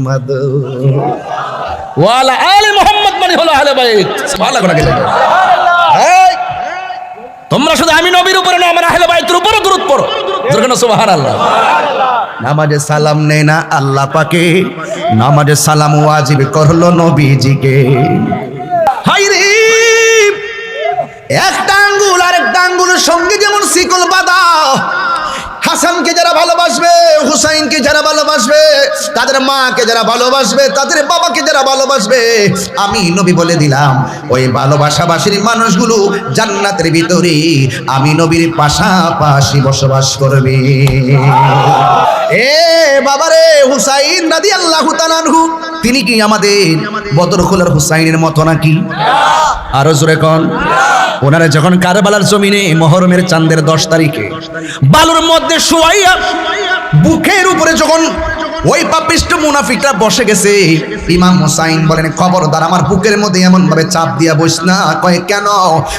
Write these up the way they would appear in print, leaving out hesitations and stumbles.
মুহাম্মদ ওয়া আলা আলি মুহাম্মদ মানে হলো আহলে বাইত। সুবহানাল্লাহ করে গেলেন। এই তোমরা শুধু আমি নবীর উপরে না, আমার আহলে বাইতের উপরে দরুদ পড়ো। যেরকম সুবহানাল্লাহ। নামাজে সালাম নেই না আল্লাহ পাকে, নামাজে সালাম ওয়াজিব করলো নবীজিকে। হায়রে একটা আঙ্গুল আর একটা আঙ্গুলের সঙ্গে যেমন শিকল বাঁধা, হাসানকে যারা ভালোবাসবে, হুসাইনকে যারা ভালোবাসবে, তাদের মাকে যারা ভালোবাসবে, তাদের বাবাকে যারা ভালোবাসবে, আমি নবী বলে দিলাম ওই ভালোবাসাবাসীর মানুষগুলো জান্নাতের ভিতরে আমি নবীর পাশাপাশি বসবাস করবে। এ বাবারে, হুসাইন রাদিয়াল্লাহু তাআলা আনহু তিনি কি আমাদের বদরখোলার হুসাইনের মতো নাকি? আরো জোরে কোন। ওনারা যখন কারবালার জমিনে মুহররমের চাঁদের 10 তারিখে বালুর মধ্যে শুয়াইয়া বুকের উপরে যখন ওই পাপিষ্ট মুনাফিকরা বসে গেছে, ইমাম হুসাইন বলেন খবরদার আমার বুকের মধ্যে এমন ভাবে চাপ দিয়া বস না। কয় কেন?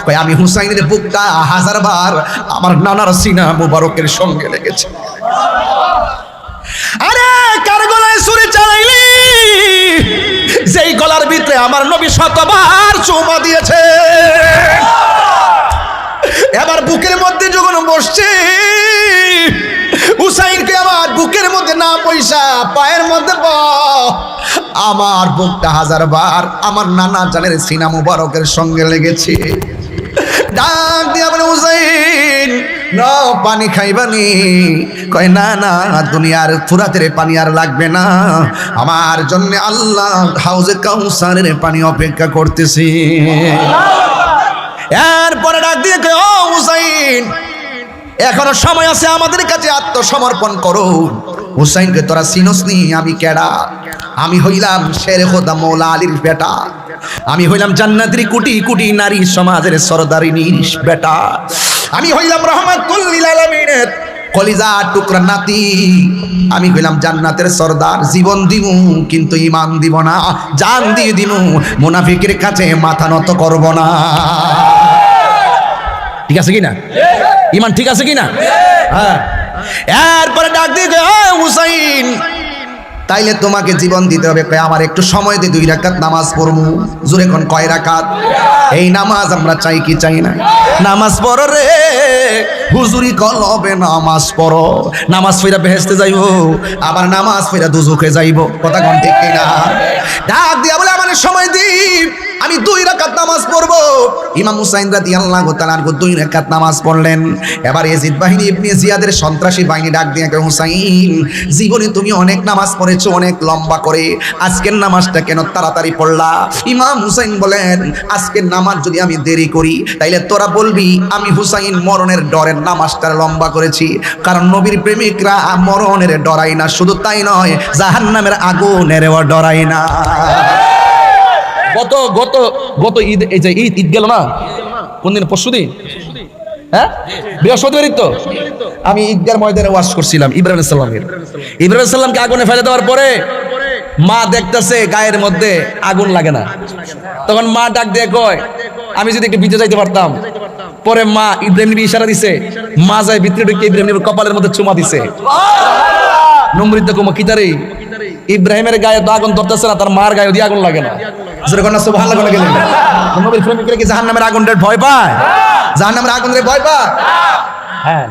কয় আমি হুসাইনের বুকটা 1000 বার আমার নানার সিনা মুবারকের সঙ্গে লেগেছে। আরে কার গলায় ছুরি চালাইলি, যেই গলার ভিতরে আমার নবী 100 বার চুমা দিয়েছে। এবার বুকের মধ্যে যখন বসছে, হুসাইনকে আমার বুকের মধ্যে না পয়সা পায়ের মধ্যে আমার বুকটা 1000 বার আমার নানা জানের সিনা মুবারকের সঙ্গে লেগেছে। ডাক দিয়া বলে হুসাইন না পানি খাইবানি? কয় না না, দুনিয়ার ফুরাতের পানি আর লাগবে না, আমার জন্য আল্লাহ হাউজে কাউসারের পানি অপেক্ষা করতেছে। এরপরে ডাক দিয়ে কয় ও হুসাইন এখনো সময় আছে, আমাদের কাছে আত্মসমর্পণ করো। হুসাইনকে তোরা চিনস নি আমি কেডা? আমি হইলাম শেরে খোদা মৌলা আলীর বেটা, আমি হইলাম জান্নাতের কোটি কোটি নারী সমাজের সরদারিনীর বেটা, আমি হইলাম রহমাতুল লিল আলামিনের কলিজা টুকরা নাতি, আমি হইলাম জান্নাতের সরদার। জীবন দিমু কিন্তু ঈমান দিব না, জান দিয়ে দিমু মুনাফিকের কাছে মাথা নত করব না। ঠিক আছে কিনা? ঈমান ঠিক আছে কিনা? হ্যাঁ। এরপরে ডাক দিয়ে হুসাইন তাইলে তোমাকে জীবন দিতে হবে। কয় আমার একটু সময় দিয়ে 2 রাকাত নামাজ পড়মু। জোরে কোন কয় রাকাত? এই নামাজ আমরা চাই কি চাই না? নামাজ পড়ো রে হুজুরি কলবে, নামাজ পড়ো। নামাজ পড়া বেহেশতে যাইব, আবার নামাজ পড়া দুজখে যাইব। কথা কোন ঠিক কিনা? ডাক দিয়া বলে আমার সময় দি, আমি 2 রাকাত নামাজ পড়বো। ইমাম হুসাইন রাদিয়াল্লাহু তাআলা আনহু 2 রাকাত নামাজ পড়লেন। এবার ইয়াজিদ বাহিনী ইবনে জিয়াদের সন্ত্রাসী বাহিনী ডাক দিয়ে কয় হুসাইন জীবনে তুমি অনেক নামাজ পড়েছো অনেক লম্বা করে, আজকের নামাজটা কেন তাড়াতাড়ি পড়লা? ইমাম হুসাইন বলেন আজকের নামাজ যদি আমি দেরি করি তাইলে তোরা বলবি আমি হুসাইন মরণের ডরের নামাজটা লম্বা করেছি। কারণ নবীর প্রেমিকরা মরণের ডরাই না, শুধু তাই নয় জাহান্নামের আগুনেরও ডরাই না। গত ঈদ, এই যে ঈদ গেল না, কোন দিন? পরশুদিন, হ্যাঁ বৃহস্পতিবার তো। আমি ঈদগার ময়দানে ওয়াজ করছিলাম ইব্রাহিম আলাইহিস সালামকে আগুনে ফেলে দেওয়ার পরে মা দেখতেছে গায়ের মধ্যে আগুন লাগে না। তখন মা ডাক দিয়ে কয় আমি যদি একটু ভিতরে যাইতে পারতাম। পরে মা ইব্রাহিম নবী ইশারা দিছে, মা যায় ভিতরে ঢুকে ইব্রাহিম নবীর কপালের মধ্যে চুমা দিছে। নম্রিত কুমা কিতারে ইব্রাহিমের গায়ে তো আগুন ধরতেছে না, তার মার গায়ে দিয়ে আগুন লাগে না। যেরকম না সুবহানাল্লাহ বলে গেলেন। নবীর প্রেমিকরা কি জাহান্নামের আগুনের ভয় পায়? জাহান্নামের আগুনের ভয় পায়? হ্যাঁ।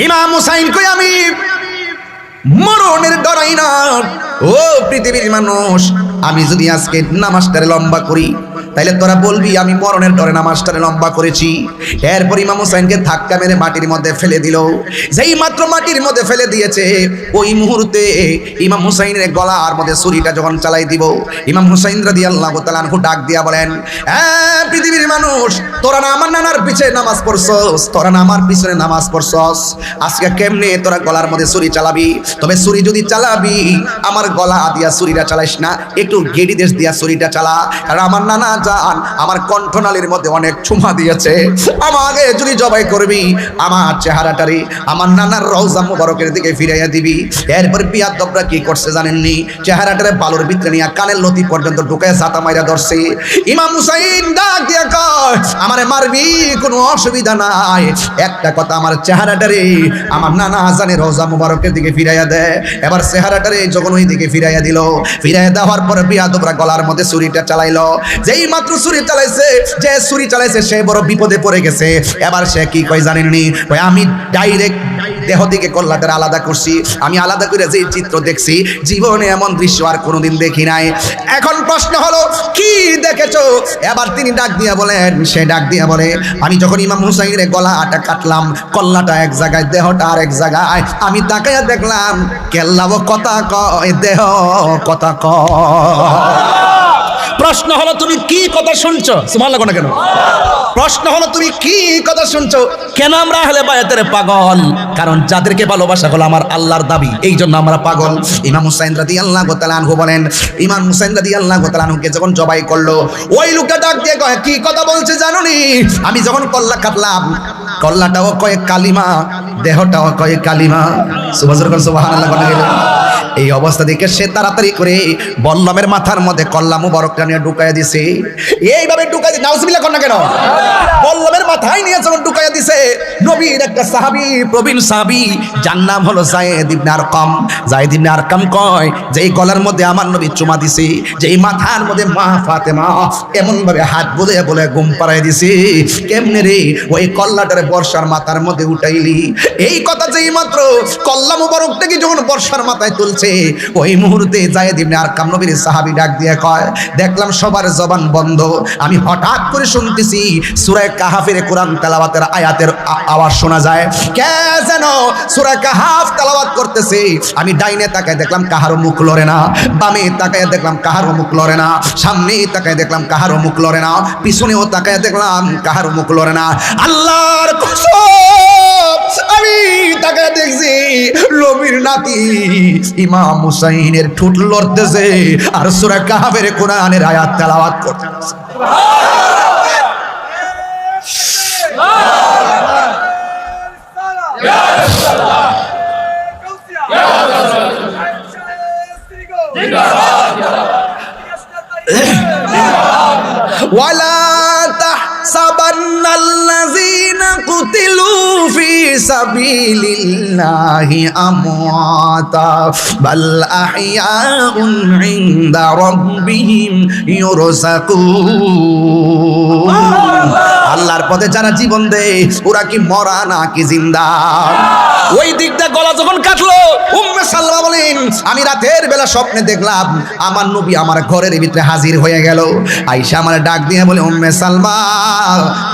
ইমাম হুসাইন কই আমি মরণের ডরাই না। ও পৃথিবীর মানুষ, আমি যদি আজকে নামাজটারে লম্বা করি তাইলে তোরা বলবি আমি মরণের ডরে নামাজটারে লম্বা করেছি। এরপর ইমাম হুসাইনকে ধাক্কা মেরে মাটির মধ্যে ফেলে দিল। যেই মাত্র মাটির মধ্যে ফেলে দিয়েছে ওই মুহূর্তে ইমাম হুসাইনের গলার মধ্যে ছুরিটা যখন চালাই দিব, ইমাম হুসাইন রাদিয়াল্লাহু তাআলা আনহু ডাক দিয়া বলেন হ্যাঁ পৃথিবীর মানুষ, তোরা না আমার নানার পিছনে নামাজ পড়ছস, তোরা না আমার পিছনে নামাজ পড়ছস, আজকে কেমনে তোরা গলার মধ্যে ছুরি চালাবি? তবে ছুরি যদি চালাবি আমার গলা দিয়া ছুরিটা চালাইস না, একটু গেড়ি দেশ দিয়া ছুরিটা চালা। কারণ আমার নানা জান আমার কণ্ঠনালীর মধ্যে অনেক চুমা দিয়েছে, আমাকে যদি জবাই করবি আমার চেহারাটারে আমার নানার রওজা মুবারকের দিকে ফিরাইয়া দিবি। এরপর বিয়াদবরা কি করছে জানেননি? চেহারাটারে বালুর ভিতরে নিয়ে কানের লতি পর্যন্ত ঢুকায় জাতা মাইরা ধরছে। ইমাম হুসাইন ডাক দিয়া কয়, আমারে মারবি কোনো অসুবিধা নাই, একটা কথা আমার চেহারাটারে আমার নানা হাসানের রওজা মুবারকের দিকে ফিরাইয়া দে। এবার চেহারাটারে যখন ওই দিকে ফিরাইয়া দিল, ফিরাইয়া দেওয়ার পরে বিয়াদবরা গলার মধ্যে ছুরিটা চালাইলো। যেই মাত্র ছুরি চালাইছে, যে ছুরি চালাইছে সে বড় বিপদে পড়ে গেছে। এবার সে কি কয় জানেননি? কয় আমি ডাইরেক্ট দেহ থেকে কল্লাটার আলাদা করছি, আমি আলাদা করে যে চিত্র দেখছি জীবনে এমন দৃশ্য আর কোনোদিন দেখি নাই। এখন প্রশ্ন হলো কি দেখেছো? এবার তিনি ডাক দিয়া বলেন, সে ডাক দিয়া বলে, আমি যখন ইমাম হুসাইনের গলাটা কাটলাম, কল্লাটা এক জায়গায়, দেহটা আর এক জায়গায়, আমি তাকাইয়া দেখলাম কেল্লাও কথা কয়, দেহ কথা কয়। প্রশ্ন হলো তুমি কি কথা শুনছো? সুবহানাল্লাহ না কেন? প্রশ্ন হলো তুমি কি কথা শুনছো? কেন আমরা আহলে বায়াতের পাগল? কারণ যাদেরকে ভালোবাসা হলো আমার আল্লাহর দাবি, এই জন্য আমরা পাগল। ইমাম হুসাইন রাদিয়াল্লাহু তাআলা আনহু বলেন, ইমাম হুসাইন রাদিয়াল্লাহু তাআলা আনহুকে যখন জবাই করলো, ওই লোকটা ডাক দিয়ে কয়, কি কথা বলছে জানোনি? আমি যখন কল্লা কাটলাম, কল্লাটাও কয় কালিমা, দেহটাও কয় কালিমা। সুবহানাল্লাহ বলে গেল। এই অবস্থা দেখে সে তাড়াতাড়ি করে বল্লমের মাথার মধ্যে কল্লা মুবারকটা নিয়ে ঢুকাইয়া দিছে। এইভাবে ঢুকাই দিয়ে নাউজুবিল্লাহ কর না কেন? বল্লমের মাথায় নিয়ে যখন ঢুকাইয়া দিছে, নবীর একটা সাহাবী, প্রবীণ সাহাবী, যার নাম হলো যায়েদ ইবনে আরকাম। যায়েদ ইবনে আরকাম কয় যে এই গলার মধ্যে আমার নবী চুমা দিছে, যে এই মাথার মধ্যে মা ফাতেমা এমন ভাবে হাত বলে বলে ঘুম পাড়াই দিছে, কেমনে রে ওই কল্লাটারে বর্ষার মাথার মধ্যে উঠাইলি? এই কথা যেই মাত্র কল্লা মুবারকটাকে যখন বর্ষার মাথায় তুলছে, ওই মুহূর্তে যায়েদ ইবনে আরকাম নবীর সাহাবী ডাক দিয়ে কয়, দেখলাম সবার জবান বন্ধ, আমি হঠাৎ করে শুনতেছি সূরা কাহাফের কোরআন তেলাওয়াতের আয়াতের আওয়াজ শোনা যায়। কে যেন সূরা কাহাফ তেলাওয়াত করতেছে। আমি ডাইনে তাকায় দেখলাম কাহারও মুখ লড়ে না, বামে তাকায় দেখলাম কাহারও মুখ লড়ে না, সামনে তাকায় দেখলাম কাহারও মুখ লড়ে না, পিছনেও তাকায় দেখলাম কাহারও মুখ লড়ে না। আল্লাহর কসম, আমি তাকায় দেখছি নবীর নাতি ইমাম হুসাইনের ঠোঁট লড়তেছে আর সূরা কাহাফের কোরআনের আয়াত তেলাওয়াত করতেছে। ওয়ালা তাহসাবান্নাল্লাযীনা কুতিলু ফি সাবিলিল্লাহি আমওয়াতা বাল আহইয়াউন ইনদা রাব্বিহিম ইউরযাকুন। আল্লাহর পথে যারা জীবন দেয় ওরা কি মরা না কি জিন্দা? ওই দিকটা গলা যখন কাটলো, উম্মে সালমা বলেন, আমি রাতের বেলা স্বপ্নে দেখলাম আমার নবী আমার ঘরের ভিতরে হাজির হয়ে গেল। আয়েশা আমার ডাক দিয়ে বলে, উম্মে সালমা,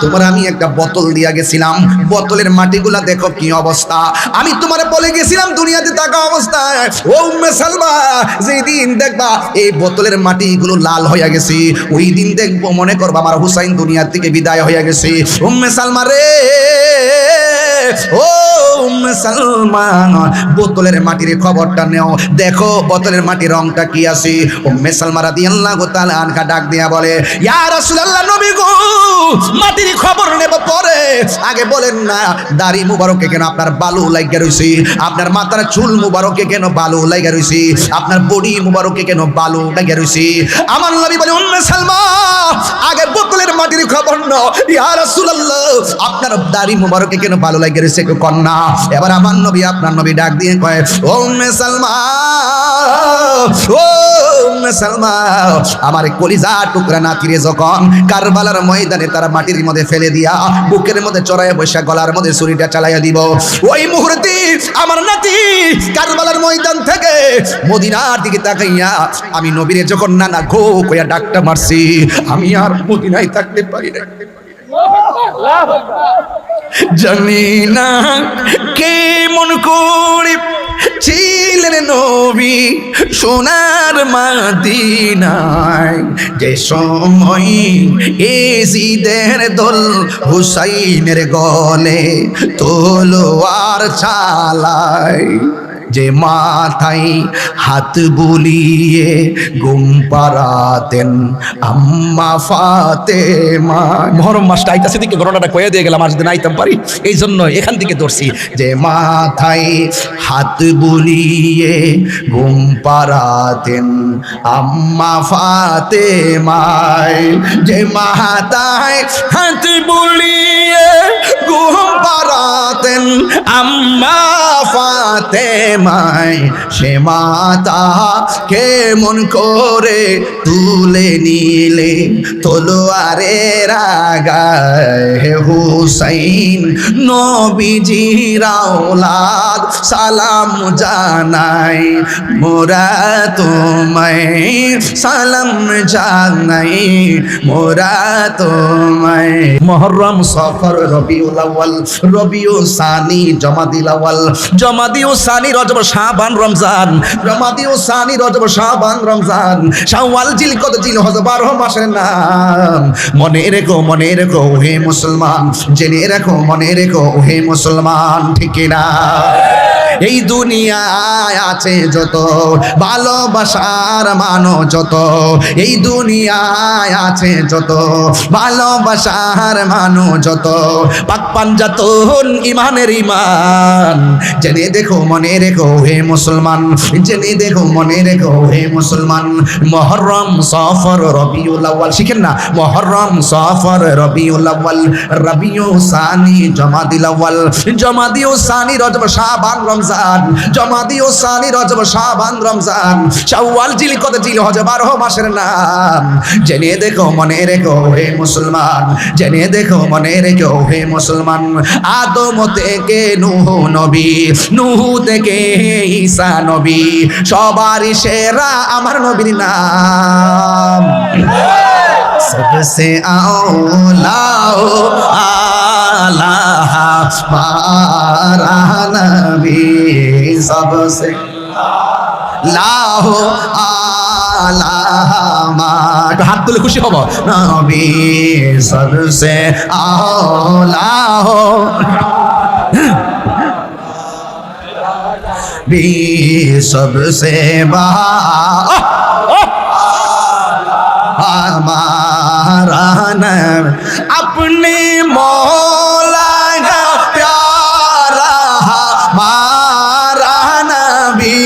তোমার আমি একটা বোতল দিয়া গেছিলাম, বোতলের মাটিগুলা দেখো কি অবস্থা। আমি তোমারে বলে গেছিলাম দুনিয়াতে থাকা অবস্থায়, ও উম্মে সালমা, যেই দিন দেখবা এই বোতলের মাটিগুলো লাল হয়ে গেছে, ওই দিন দেখবো মনে করবা আমার হুসাইন দুনিয়া থেকে বিদায় হয়ে গেছে। উম্মে সালমা রে, ও উম্মে সালমা, বোতলের মাটির খবরটা নেও, দেখো বোতলের মাটির রংটা কি আছে। উম্মে সালমা রাদিয়াল্লাহু তাআলা আনহা ডাক দিয়া বলে, ইয়া রাসূলুল্লাহ, নবী গো, মাটির খবর নেব পরে, আগে বলেন না দাড়ি মুবারকে কেন আপনার বালু লাগা রইছে, আপনার মাথার চুল মুবারকে কেন বালু লাগা রইছে, আপনার বডি মুবারকে কেন বালু লাগা রইছে। আমার নবী বলে, উম্মে সালমা, আগে বোতলের মাটির খবর নাও। ইয়া রাসূলুল্লাহ, আপনার দাড়ি মুবারকে কেন বালু লাগা রইছে একটু কন্না। এবার আমার নবী, আপনার নবী ডাক দিয়ে কয়, ও উম্মে সালমা, ও উম্মে সালমা, আমার কলিজা টুকরা নাতিরে যখন কারবালার ময়দানে তারা মাটির মধ্যে ফেলে দিয়া বুকের মধ্যে চড়াইয়া বসে গলার মধ্যে ছুরিটা চালাইয়া দিব, ওই মুহূর্তে আমার নাতি কারবালার ময়দান থেকে মদিনার দিকে তাকাইয়া আমি নবীরে যখন নানা গো কইয়া ডাকটা মারছি, আমি আর মদিনায় থাকতে পারি না। জানি না কে মন করে ছিলেন নবী সোনার মদিনায়, যে সময় এজিদের দল হুসাইনের গলে তলোয়ার চালায়। যে মাথায় হাত বুলিয়ে ঘুম পাড়াতেন আম্মা ফাতেমা। মহরম মাসটা আইতাছে দিকে ঘটনাটা কয়ে দিয়ে গেলাম, আর যদি আইতাম পারি এই জন্য এখান থেকে ধরছি। যে মাথায় হাত বুলিয়ে ঘুম পাড়াতেন আম্মা ফাতেমায়। যে মাথায় হাত বুলিয়ে ঘুম পাড়াতেন আম্মা ফাতেমায়, সে মাতা কেমন করে তুলে নিলে তলোয়ারের আগায়। হুসাইন নবীজির আওলাদ সালাম জানাই, মোরা তোমায় সালাম জানাই, মোরা তোমায়। মুহররম, সফর, রবিউল আউয়াল, রবিউল সানি, জমাদিল আউয়াল, জমাদিউল সানি, রজব, শাবান, রমজান, রমাদিউল সানি, রজব, শাবান, রমজান, শাওয়াল, জিলকদ, জিলহজ, 12 মাসের নাম। মনে রেখো হে মুসলমান, জেনে রেখো, মনে রেখো হে মুসলমান, ঠিক না? এই দুনিয়ায় আছে যত ভালোবাসার মানো যত, এই দুনিয়ায় আছে যত ভালোবাসার মানো যত, পাক পাঞ্জাতন ইমানের ইমান। জেনে দেখো, মনে রেখো হে মুসলমান, জেনে দেখো, মনে রেখো হে মুসলমান। মুহররম, সফর, রবিউল আউয়াল, শিখেন না? মুহররম, সফর, রবিউল আউয়াল, রবিউল সানি, জমাদিল আউয়াল, জমাদিউল সানি, রজব, শাবান, রমজান, জমাদিউল সানি, রজব, শাবান, রমজান, শাওয়াল, জিলকদ, জিলহজ, 12 মাসের নাম। জেনে দেখো, মনে রেখো হে মুসলমান, জেনে দেখো, মনে রেখো হে মুসলমান। আদম থেকে নূহ নবী, নূহ থেকে ঈসা নবী, সবারই সেরা আমার নবীর নাম। सबसे आला आला हमारा नबी, सबसे लाहो आला हमारा, हाथ तुले खुशी हबो, नबी सबसे आला हो भी, सबसे हमारा नबी, अपने मौला का प्यारा हमारा नबी,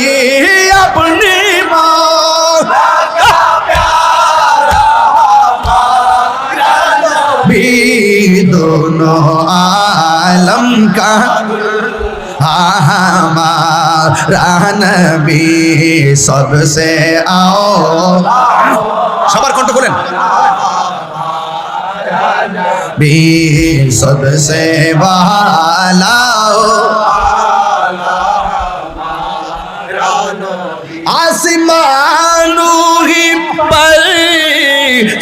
अपने मौला का प्यारा हमारा नबी, दोनों आलम का हमारा नबी, सबसे आओ, সবার কণ্ঠ বলেন, भी सबसे वाला आसमानों ही पर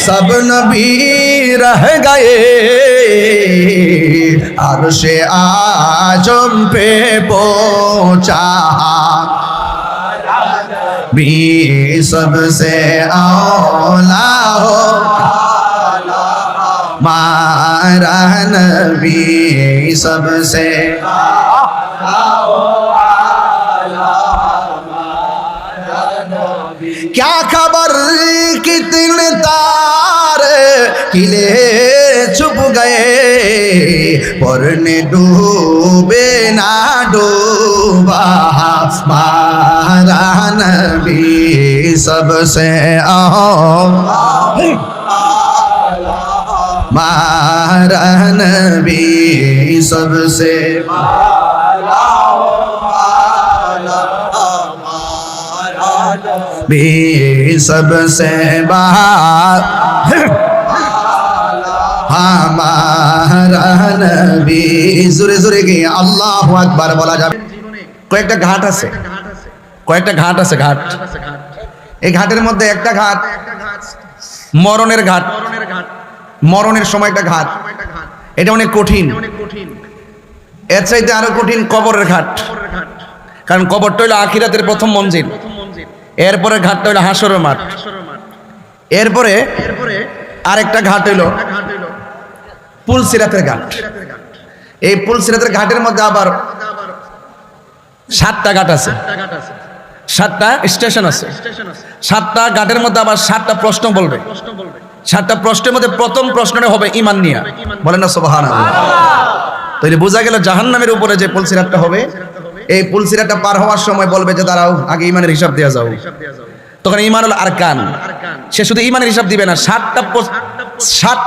सब नबी रह गए, अर्शे आजम पे पहुंचा भी, सबसे औला हो मारा नबी, सबसे क्या खबर कितने तारे किले छुप गए, पढ़ने डूबे ना डूबा हमारा नबी, सबसे हमारा नबी, सबसे भी, सबसे हमारा नबी। জোরে জোরে গিয়ে আল্লাহু আকবার বলা যাবে। কয়েকটা ঘাট আছে, কয়েকটা ঘাট আছে, ঘাট। এই ঘাটের মধ্যে একটা ঘাট মরণের ঘাট, মরণের সময় একটা ঘাট, এটা অনেক কঠিন। এর চাইতে আরো কঠিন কবরের ঘাট, কারণ কবরটা হইলো আখিরাতের প্রথম মঞ্জিল। এরপরে ঘাটটা হইলো হাসরের মাঠ। এরপরে আরেকটা ঘাট হইলো পুলসিরাতের ঘাট। এই পুলসিরাতের ঘাটের মধ্যে আবার 7টা ঘাট আছে, 7টা স্টেশন আছে, 7টা ঘাটের মধ্যে আবার 7টা প্রশ্ন বলবে। 7টা প্রশ্নের মধ্যে প্রথম প্রশ্নটা হবে ঈমান নিয়া, বলেন না সুবহানাল্লাহ। তাহলে বোঝা গেল জাহান্নামের উপরে যে পুলসিরাতটা হবে, এই পুলসিরাতটা পার হওয়ার সময় বলবে যে দাঁড়াও আগে ঈমানের হিসাব দেয়া যাও। তখন ঈমানুল আরকান, সে শুধু ঈমানের হিসাব দিবে না, 7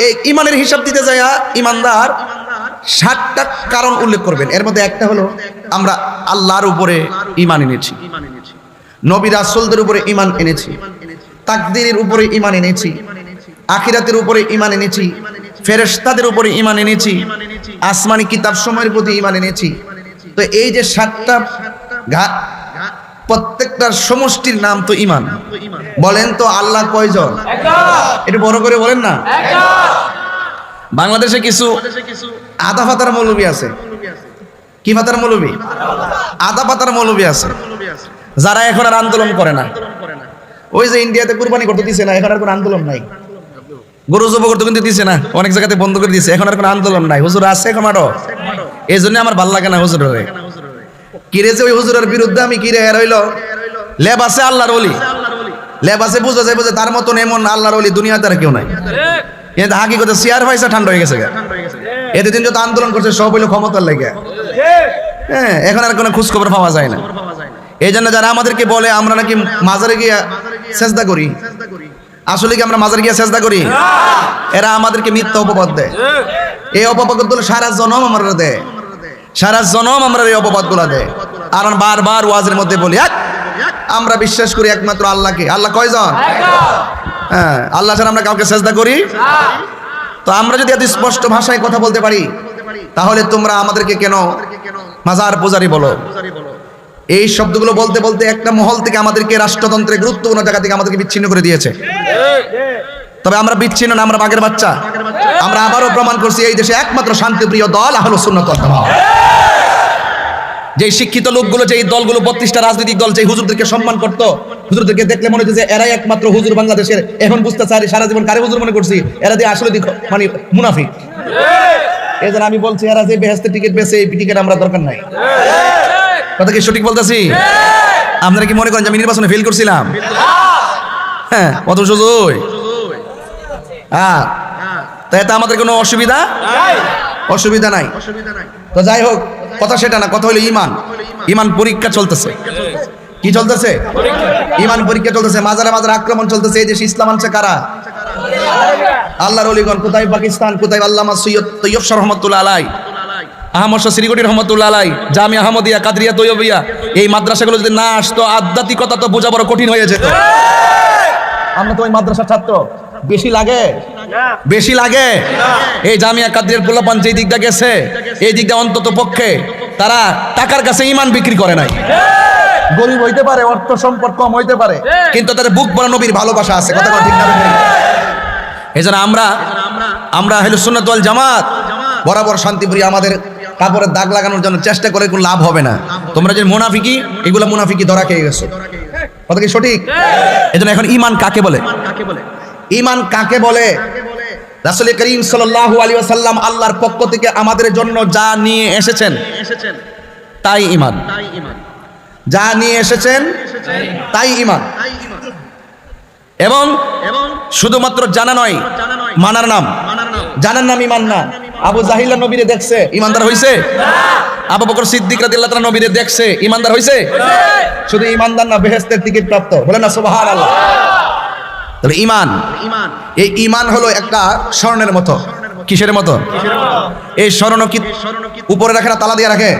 এই ঈমানের হিসাব দিতে যায় ঈমানদার 7টা কারণ উল্লেখ করবেন। এর মধ্যে একটা হলো আমরা আল্লাহর উপরে ঈমান এনেছি, নবী রাসূলদের উপরে ঈমান এনেছি, তাকদীরের উপরে ঈমান এনেছি, আখিরাতের উপরে ঈমান এনেছি, ফেরেশতাদের উপরে ঈমান এনেছি, আসমানি কিতাব সমূহের প্রতি ঈমান এনেছি। তো এই যে 7টা প্রত্যেকটার সমষ্টির নাম তো ঈমান। বলেন তো আল্লাহ কয়জন? একটু বড় করে বলেন না। বাংলাদেশে কিছু আধা পাতার মৌলবী আছে। কি পাতার মৌলবী? আধা পাতার মৌলবী আছে, যারা এখন আর আন্দোলন করে না। ওই যে ইন্ডিয়াতে কুরবানি করতে দিছে না, এখন আর কোনো আন্দোলন নাই। গরু জব করতে কিন্তু দিছে না, অনেক জায়গাতে বন্ধ করে দিছে, এখন আর কোনো আন্দোলন নাই। হুজুর আছে এখন আরো, এই জন্য আমার ভাল লাগে না হুজুরের। কিরে যে ওই হুজুরের বিরুদ্ধে আমি কিরে এর হইল লেবাসে আল্লাহর ওলি, লেবাসে বুঝা যাবে যে তার মতন এমন আল্লাহর ওলি দুনিয়াতে আর কেউ নাই। কিন্তু হাকিকতে চেয়ার পয়সা ঠান্ডা হয়ে গেছে। এতে দিন যত আন্দোলন করছে সব হইলো ক্ষমতার লেগে। হ্যাঁ, এখন আর কোনো খোঁজ খবর পাওয়া যায় না। এই জন্য যারা আমাদেরকে বলে আমরা নাকি মাজারে গিয়ে সেজদা করি, আসলে কি আমরা মাজারে গিয়ে সেজদা করি? এরা আমাদেরকে মিথ্যা অপবাদ দেয়। এই অপবাদগুলো সারা জনম আমরা দেয়, সারা জনম আমরা এই অপবাদগুলো দেয়। আর বারবার ওয়াজের মধ্যে বলি আমরা বিশ্বাস করি একমাত্র আল্লাহকে। আল্লাহ কয়জন? হ্যাঁ, আল্লাহ ছাড়া আমরা কাউকে সেজদা করি? তো আমরা যদি এত স্পষ্ট ভাষায় কথা বলতে পারি, তাহলে তোমরা আমাদেরকে কেন মাজার পূজারি বলো? এই শব্দগুলো বলতে বলতে একটা মহল থেকে আমাদেরকে রাষ্ট্রতন্ত্রের গুরুত্বপূর্ণ জায়গা থেকে আমাদেরকে বিচ্ছিন্ন করে দিয়েছে। তবে আমরা বিচ্ছিন্ন না, আমরা বাঘের বাচ্চা। আমরা আবারও প্রমাণ করছি এই দেশে একমাত্র শান্তিপ্রিয় দল আহলুস সুন্নাত ওয়াল জামাত। যে শিক্ষিত লোকগুলো, যে দলগুলো 32টা রাজনৈতিক দল যে হুজুরদেরকে সম্মান করত, হুজুরদেরকে দেখলে মনে হচ্ছে যে এরাই একমাত্র হুজুর বাংলাদেশের। এখন বুঝতে চাই সারা জীবন কারে হুজুর মনে করছি, এরা দিয়ে আসলে মানে মুনাফিক। এই জন্য আমি বলছি এরা যে বেহেশতের টিকিট বেছে, এই টিকিট আমরা দরকার নাই। কথা কি সঠিক বলতেছি? আপনারা কি মনে করেন যে আমি নির্বাচনে ফেল করছিলাম? হ্যাঁ, অত সুযোগ। হ্যাঁ, তাই তো আমাদের কোনো অসুবিধা নাই। তো যাই হোক, কথা সেটা না, কথা হলো ঈমান। ঈমান পরীক্ষা চলতেছে। কি চলতেছে? ঈমান পরীক্ষা চলতেছে। মাজারে মাজারে আক্রমণ চলতেছে। এই দেশে ইসলাম আনছে কারা? আল্লাহর ওলিগণ। কোথায় পাকিস্তান, কোথায় আল্লামা সৈয়দ তৈয়ব শাহ রহমাতুল্লাহ আলাই, আহমদ শাহ শ্রীগড়ি রহমাতুল্লাহ আলাই, জামিয়া আহমদিয়া, কাদরিয়া, তৈয়বিয়া, এই মাদ্রাসাগুলো যদি না আসতো, আধ্যাত্মিকতা তো বোঝা বড় কঠিন হয়ে যেত। আমরা তো ওই মাদ্রাসার ছাত্র। বেশি লাগে? বেশি লাগে? এই জামিয়া কাদরিয়ার পোলাপান যেই দিকটা গেছে, এই দিকটা অন্তত পক্ষে তারা টাকার কাছে ঈমান বিক্রি করে নাই। গরিব হইতে পারে, অর্থ সম্পদ কম হইতে পারে, কিন্তু তাদের বুক ভরা নবীর ভালোবাসা আছে। কথা ঠিক না? এই জন্য আমরা আহলুস সুন্নাত ওয়াল জামাত বরাবর শান্তিপ্রিয়। আমাদের কাপড়ের দাগ লাগানোর জন্য চেষ্টা করে কোনো লাভ হবে না। তোমরা যে মুনাফিকি, এগুলো মুনাফিকি ধরা খেয়ে গেছো। কথা কি সঠিক? এই জন্য এখন ঈমান কাকে বলে? ঈমান কাকে বলে? রাসূল করিম সাল্লাল্লাহু আলাইহি ওয়াসাল্লাম আল্লাহর পক্ষ থেকে আমাদের জন্য যা নিয়ে এসেছেন তাই ঈমান। যা নিয়ে এসেছেন তাই ঈমান। এবং শুধুমাত্র জানা নয়, মানার নাম। জানার নাম ঈমান না। আবু জাহিল নবীরে দেখছে, ঈমানদার হইছে? আবু বকর সিদ্দিক রাদিয়াল্লাহু তাআলা নবীরে দেখছে, ঈমানদার হইছে? শুধু ঈমানদার না, বেহেশতের টিকিট প্রাপ্ত। বলেন না সুবহানাল্লাহ। তাহলে ঈমান, এই ঈমান হলো একটা স্বর্ণের মতো। কিসের মতো? এই স্বর্ণ কি উপরে রাখে না তালা দিয়ে রাখে?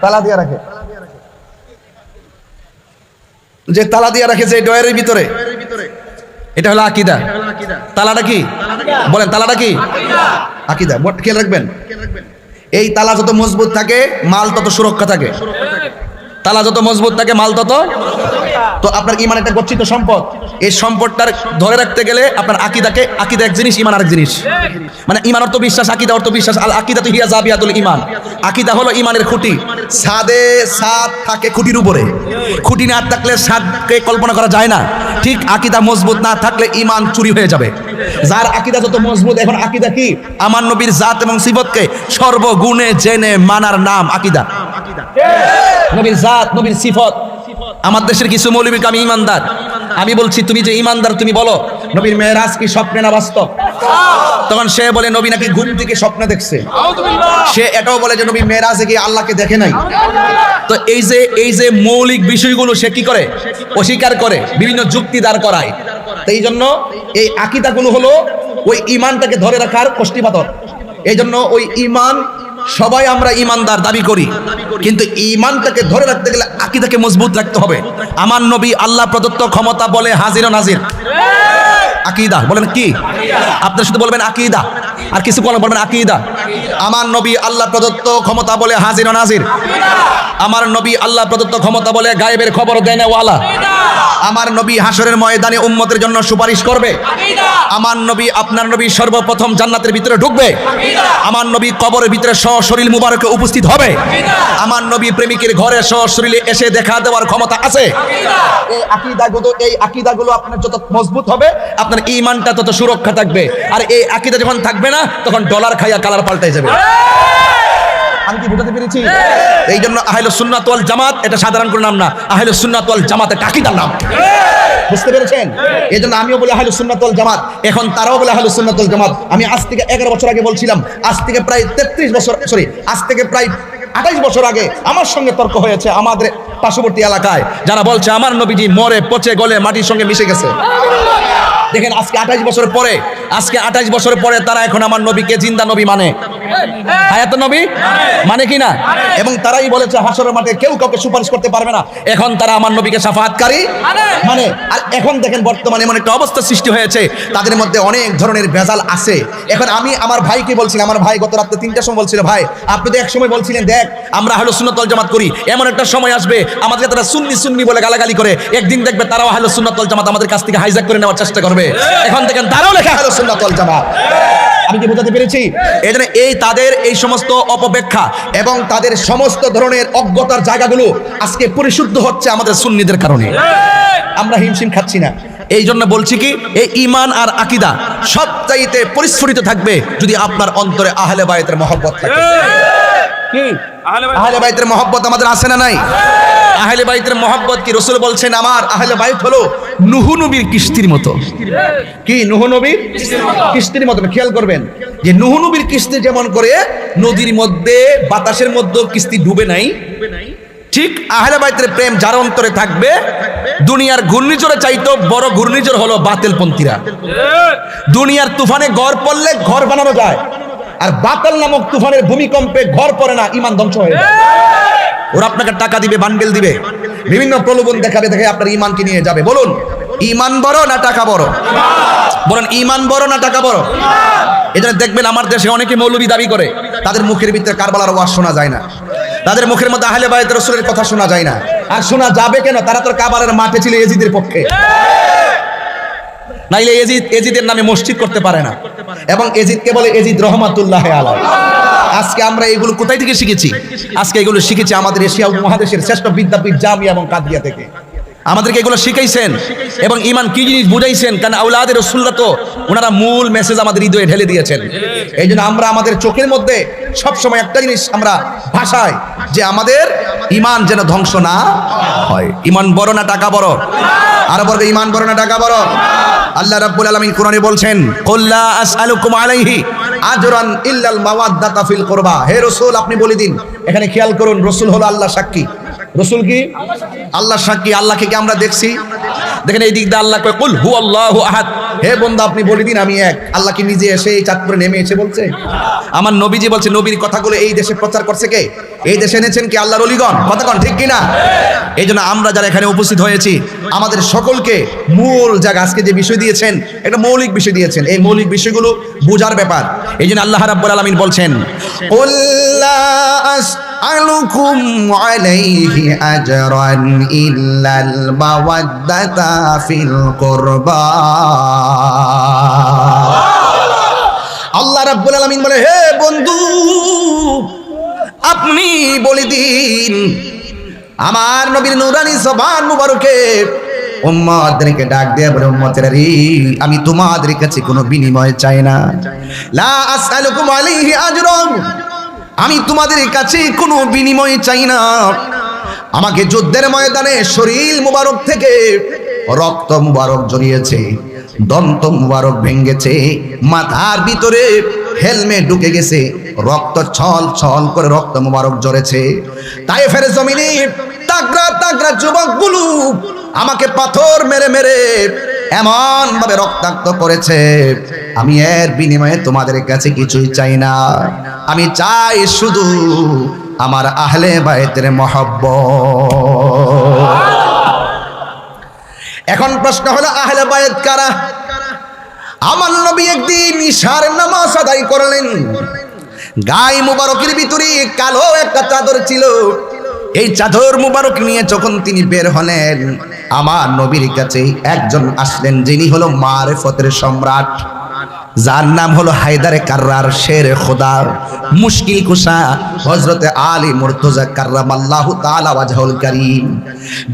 তালা দিয়ে রাখে। যে তালা দিয়ে রাখে যে ডয়ের ভিতরে, এটা হলো আকীদা। তালাটা কি? বলেন, তালাটা কি? আকীদা। খেয়াল রাখবেন, এই তালা যত মজবুত থাকে মাল তত সুরক্ষা থাকে। তালা যত মজবুত থাকে মাল তত। তো আপনার ঈমান একটা গচ্ছিত সম্পদ। এই সম্পদটা ধরে রাখতে গেলে আপনার আকীদা এক জিনিস, ঈমান আরেক জিনিস। মানে ঈমান অর্থ বিশ্বাস, আকীদা অর্থ বিশ্বাস। আল আকীদাতু হিয়া জাবিয়াতুল ঈমান। আকীদা হলো ঈমানের খুঁটি। ছাদে ছাদ থাকে খুঁটির উপরে, খুঁটি না থাকলে ছাদকে কল্পনা করা যায় না। ঠিক আকীদা মজবুত না থাকলে ঈমান চুরি হয়ে যাবে। যার আকীদা যত মজবুত, এখন আকীদা কি? আমার নবীর জাত এবং সিফতকে সর্বগুণে জেনে মানার নাম আকীদা। নবীর জাত, নবীর সিফত। আমার দেশের কিছু মৌলবীকে আমি ইমানদার, আমি বলছি তুমি যে ইমানদার তুমি বলো নবীর মেরাজ কি স্বপ্নে না বাস্তব? তখন সে বলে নবী নাকি ঘুম থেকে স্বপ্নে দেখছে। সে এটাও বলে যে নবী মেরাজে গিয়ে আল্লাহকে দেখে নাই। তো এই যে মৌলিক বিষয়গুলো সে কি করে? অস্বীকার করে, বিভিন্ন যুক্তি দাঁড় করায়। তো এই জন্য এই আকীদাগুলো হলো ওই ঈমানটাকে ধরে রাখার কষ্টিপাথর। এই জন্য ওই ঈমান, সবাই আমরা ঈমানদার দাবি করি, কিন্তু ঈমানটাকে ধরে রাখতে গেলে আকীদাকে মজবুত রাখতে হবে। আমার নবী আল্লাহ প্রদত্ত ক্ষমতা বলে হাজির ও নাজির। আকীদা বলেন কি? আপনারা শুধু বলবেন আকীদা, আর কিছু বলবেন আকীদা। আমার নবী আল্লাহ প্রদত্ত ক্ষমতা বলে হাজির ও নাজির। আমার নবী আল্লাহ প্রদত্ত ক্ষমতা বলে গায়েবের খবর দেয় ওয়ালা। আমার নবী হাসরের ময়দানে উম্মতের জন্য সুপারিশ করবে। আমার নবী, আপনার নবী সর্বপ্রথম জান্নাতের ভিতরে ঢুকবে। আমার নবী কবরের ভিতরে সশরীর মুবারকে উপস্থিত হবে। আমার নবী প্রেমিকের ঘরে সশরীরে এসে দেখা দেওয়ার ক্ষমতা আছে। এই আকীদাগুলো আপনার যত মজবুত হবে আপনার ঈমানটা তত সুরক্ষা থাকবে। আর এই আকীদা যখন থাকবে না তখন ডলার খাইয়া কালার পাল্টে যাবে। আমি কি বুঝাতে পেরেছি? এই জন্য আহলে সুন্নাত ওয়াল জামাত এটা সাধারণ কোনো নাম না, আহলে সুন্নাত ওয়াল জামাত এটা আকীদার নাম। বুঝতে পেরেছেন? এই জন্য আমিও বলি আহলে সুন্নাত ওয়াল জামাত, এখন তারাও বলে আহলে সুন্নাত ওয়াল জামাত। আমি আজ থেকে 11 বছর আগে বলছিলাম, আজ থেকে প্রায় 33 বছর, সরি আজ থেকে প্রায় 28 বছর আগে আমার সঙ্গে তর্ক হয়েছে আমাদের পার্শ্ববর্তী এলাকায়, যারা বলছে আমার নবীজি মরে পচে গলে মাটির সঙ্গে মিশে গেছে। দেখেন আজকে 28 বছর পরে তারা এখন আমার নবীকে জিন্দা নবী মানে, হায়াত নবী মানে কি না? এবং তারাই বলেছে হাসরের মাঠে কেউ কাউকে সুপারিশ করতে পারবে না। এখন তারা আমার নবীকে শাফাআতকারী মানে। আর এখন দেখেন বর্তমানে এমন একটা অবস্থা সৃষ্টি হয়েছে, তাদের মধ্যে অনেক ধরনের ভেজাল আছে। এখন আমি আমার ভাইকে বলছিলাম, আমার ভাই গত রাতে 3টার সময় বলছিল, ভাই আপনি তো এক সময় বলছিলেন দেখ আমরা আহলে সুন্নাত ওয়াল জামাত করি, এমন একটা সময় আসবে আমাদেরকে তারা সুন্নি বলে গালাগালি করে, একদিন দেখবে তারাও আহলে সুন্নাত ওয়াল জামাত আমাদের কাছ থেকে হাইজ্যাক করে নেওয়ার চেষ্টা করবে। এখন দেখেন তারাও লেখা আহলে সুন্নাত ওয়াল জামাত। আমি কি বোঝাতে পেরেছি? এই জন্য তাদের এই সমস্ত অপব্যাখ্যা এবং তাদের সমস্ত ধরনের অজ্ঞতার জায়গাগুলো আজকে পরিশুদ্ধ হচ্ছে আমাদের সুন্নিদের কারণে। আমরা হিমশিম খাচ্ছি না। এই জন্য বলছি কি, এই ঈমান আর আকীদা সবচাইতে পরিস্ফুটিত থাকবে যদি আপনার অন্তরে আহলে বায়তের মহব্বত থাকে। কি আহলে বাইতের মহব্বত আমাদের আছে না নাই? আহলে বাইতের মহব্বত কি রাসূল বলছেন আমার আহলে বাইত হলো নূহ নবীর কিস্তির মতো। কি নূহ নবীর কিস্তির মতো? খেয়াল করবেন যে নূহ নবীর কিস্তি যেমন করে নদীর মধ্যে বাতাসের মধ্যে কিস্তি ডুবে নাই, ঠিক আহলে বাইতের প্রেম যার অন্তরে থাকবে দুনিয়ার ঘূর্ণিঝড়ে চাইতো বড় ঘূর্ণিঝড় হলো বাতিলপন্থীরা। দুনিয়ার তুফানে ঘর পড়লে ঘর বানানো যায়, আর বাতাল নামক তুফানের ভূমিকম্পে ঘর পড়ে না, ঈমান ধ্বংস হয়ে যায়। ওরা আপনাকে টাকা দিবে, বান্ডেল দিবে, বিভিন্ন প্রলোভন দেখাবে, দেখে আপনার ঈমানকে নিয়ে যাবে। বলুন ঈমান বড় না টাকা বড়? বলুন ঈমান বড় না টাকা বড়? এটা দেখবেন আমার দেশে অনেকে মৌলবী দাবি করে, তাদের মুখের ভিতরে কারবালার ওয়াজ শোনা যায় না, তাদের মুখের মধ্যে আহলে বাইত রাসূলের কথা শোনা যায় না। আর শোনা যাবে কেন? তারা তো কারবালার মাঠে ছিল এজিদের পক্ষে, নাইলে এজিদের নামে মসজিদ করতে পারে না। এবং এজিদকে বলে এজিদ রহমাতুল্লাহ আলাইহি। আজকে আমরা এগুলো কোথায় থেকে শিখেছি? আজকে এগুলো শিখেছি আমাদের এশিয়া উপমহাদেশের শ্রেষ্ঠ বিদ্যাপীঠ জামিয়া এবং কাদিয়া থেকে। আমাদেরকে এগুলো শিখাইছেন এবং ঈমান কি জিনিস বুঝাইছেন, কারণ আওলাদের রাসূলরা তো ওনারা মূল মেসেজ আমাদের হৃদয়ে ঢেলে দিয়েছেন। এই জন্য আমরা আমাদের চোখের মধ্যে সবসময় একটা জিনিস আমরা ভাষায় যে আমাদের ঈমান যেন ধ্বংস না হয়। ঈমান বড় না টাকা বড়? আর বলবে ঈমান বড় না টাকা বড়? আল্লাহ রাব্বুল আলামিন কোরআনে বলছেন, কুল লা আসআলুকুম আলাইহি আজরান ইল্লাল মাওয়াদ্দাতা ফিল কুরবা। হে রাসূল আপনি বলে দিন, এখানে খেয়াল করুন, রাসূল হলো আল্লাহ সাক্ষী। রাসূল কি? আল্লাহ সাক্ষী। আল্লাহকে কি আমরা দেখছি? দেখেন এই দিক দিয়ে আল্লাহ কয় কুল হুয়াল্লাহু আহাদ। হে বান্দা আপনি বলে দিন আমি এক। আল্লাহ কি নিজে এসে এই চাঁদপুরে নেমে এসে বলছে? আমার নবীজি বলছে, নবীর কথাগুলো এই দেশে প্রচার করছে কে? এই দেশে এনেছেন কি আল্লাহর ওলিগণ? কথা কোন ঠিক কিনা? এই জন্য আমরা যারা এখানে উপস্থিত হয়েছি আমাদের সকলকে মূল জায়গা আজকে যে বিষয় দিয়েছেন একটা মৌলিক বিষয় দিয়েছেন, এই মৌলিক বিষয়গুলো বোঝার ব্যাপার। এই জন্য আল্লাহ রাব্বুল আলামিন বলছেন, কুল লা আসআলুকুম আলাইহি আজরান ইল্লাল মাওয়াদ্দাতা ফিল কুরবা। আল্লাহ রাব্বুল আলামিন বলে, হে বন্ধু আপনি বলে দিন আমার নবীর নূরানি জবান মুবারকে উম্মতদেরকে ডাক দিয়ে বলে, উম্মতেরা রে আমি তোমাদের কাছে কোনো বিনিময় চাই না। লা আসআলুকুম আলাইহি আজরান, আমি তোমাদের কাছে কোনো বিনিময় চাই না। আমাকে যুদ্ধের ময়দানে শরীর মুবারক থেকে রক্ত মুবারক জড়িয়েছে, দন্ত মুবারক ভেঙেছে, মাথার ভিতরে হেলমেট ঢুকে গেছে, রক্ত ছল ছল করে রক্ত মুবারক ঝরেছে। তায়েফের জমিনে তাগড়া তাগড়া যুবকগুলো আমাকে পাথর মেরে মেরে এমন ভাবে রক্তাক্ত করেছে। আমি এর বিনিময়ে তোমাদের কাছে কিছুই চাই না। আমি চাই শুধু আমার আহলে বায়তের মহব্বত। এখন প্রশ্ন হলো, আহলে বায়ত কারা? আমার নবী একদিন ইশার নামাজ আদায় করলেন। গায়ে মুবারকের ভিতরে কালো একটা চাদর ছিল। এই চাদর মুবারক নিয়ে যখন তিনি বের হলেন, আমার নবীর কাছে একজন আসলেন, যিনি হলো মারিফতের সম্রাট, যার নাম হলো হায়দারে কাররার, শেরে খোদা, মুশকিল কুশা হযরতে আলী মুর্তজা কাররামাল্লাহু তাআলা ওয়াজহুল কারীম,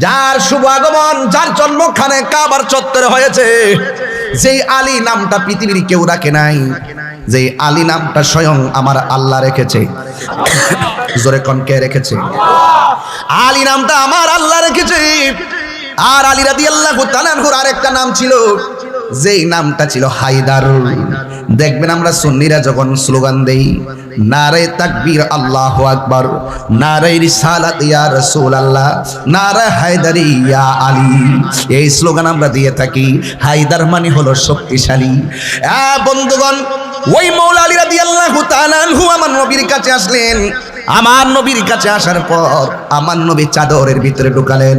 যার শুভ আগমন, যার জন্মখানে কাবার চত্বরে হয়েছে। যেই আলী নামটা পৃথিবীর কেউ রাখে নাই, যেই আলী নামটা স্বয়ং আমার আল্লাহ রেখেছে। জোরে কোন কে রেখেছে? আলী নামটা আমার আল্লাহ রেখেছে। আর আলী রাদিয়াল্লাহু তাআলা আনহুর আরেকটা নাম ছিল, যেই নামটা ছিল হায়দার। দেখবেন আমরা সুন্নিরা যখন স্লোগান দেই, নারে তাকবীর আল্লাহু আকবার, নারে রিসালাত ইয়া রাসূলুল্লাহ, নারে হায়দারি ইয়া আলী, এই স্লোগান আমরা দিয়ে থাকি। হায়দার মানে হলো শক্তিশালী। বন্ধুগণ, ওই মৌলা আলী রাদিয়াল্লাহু তাআলা আনহু আমার নবীর কাছে আসলেন। আমার নবীর কাছে আসার পর আমার নবী চাদরের ভিতরে ঢুকালেন।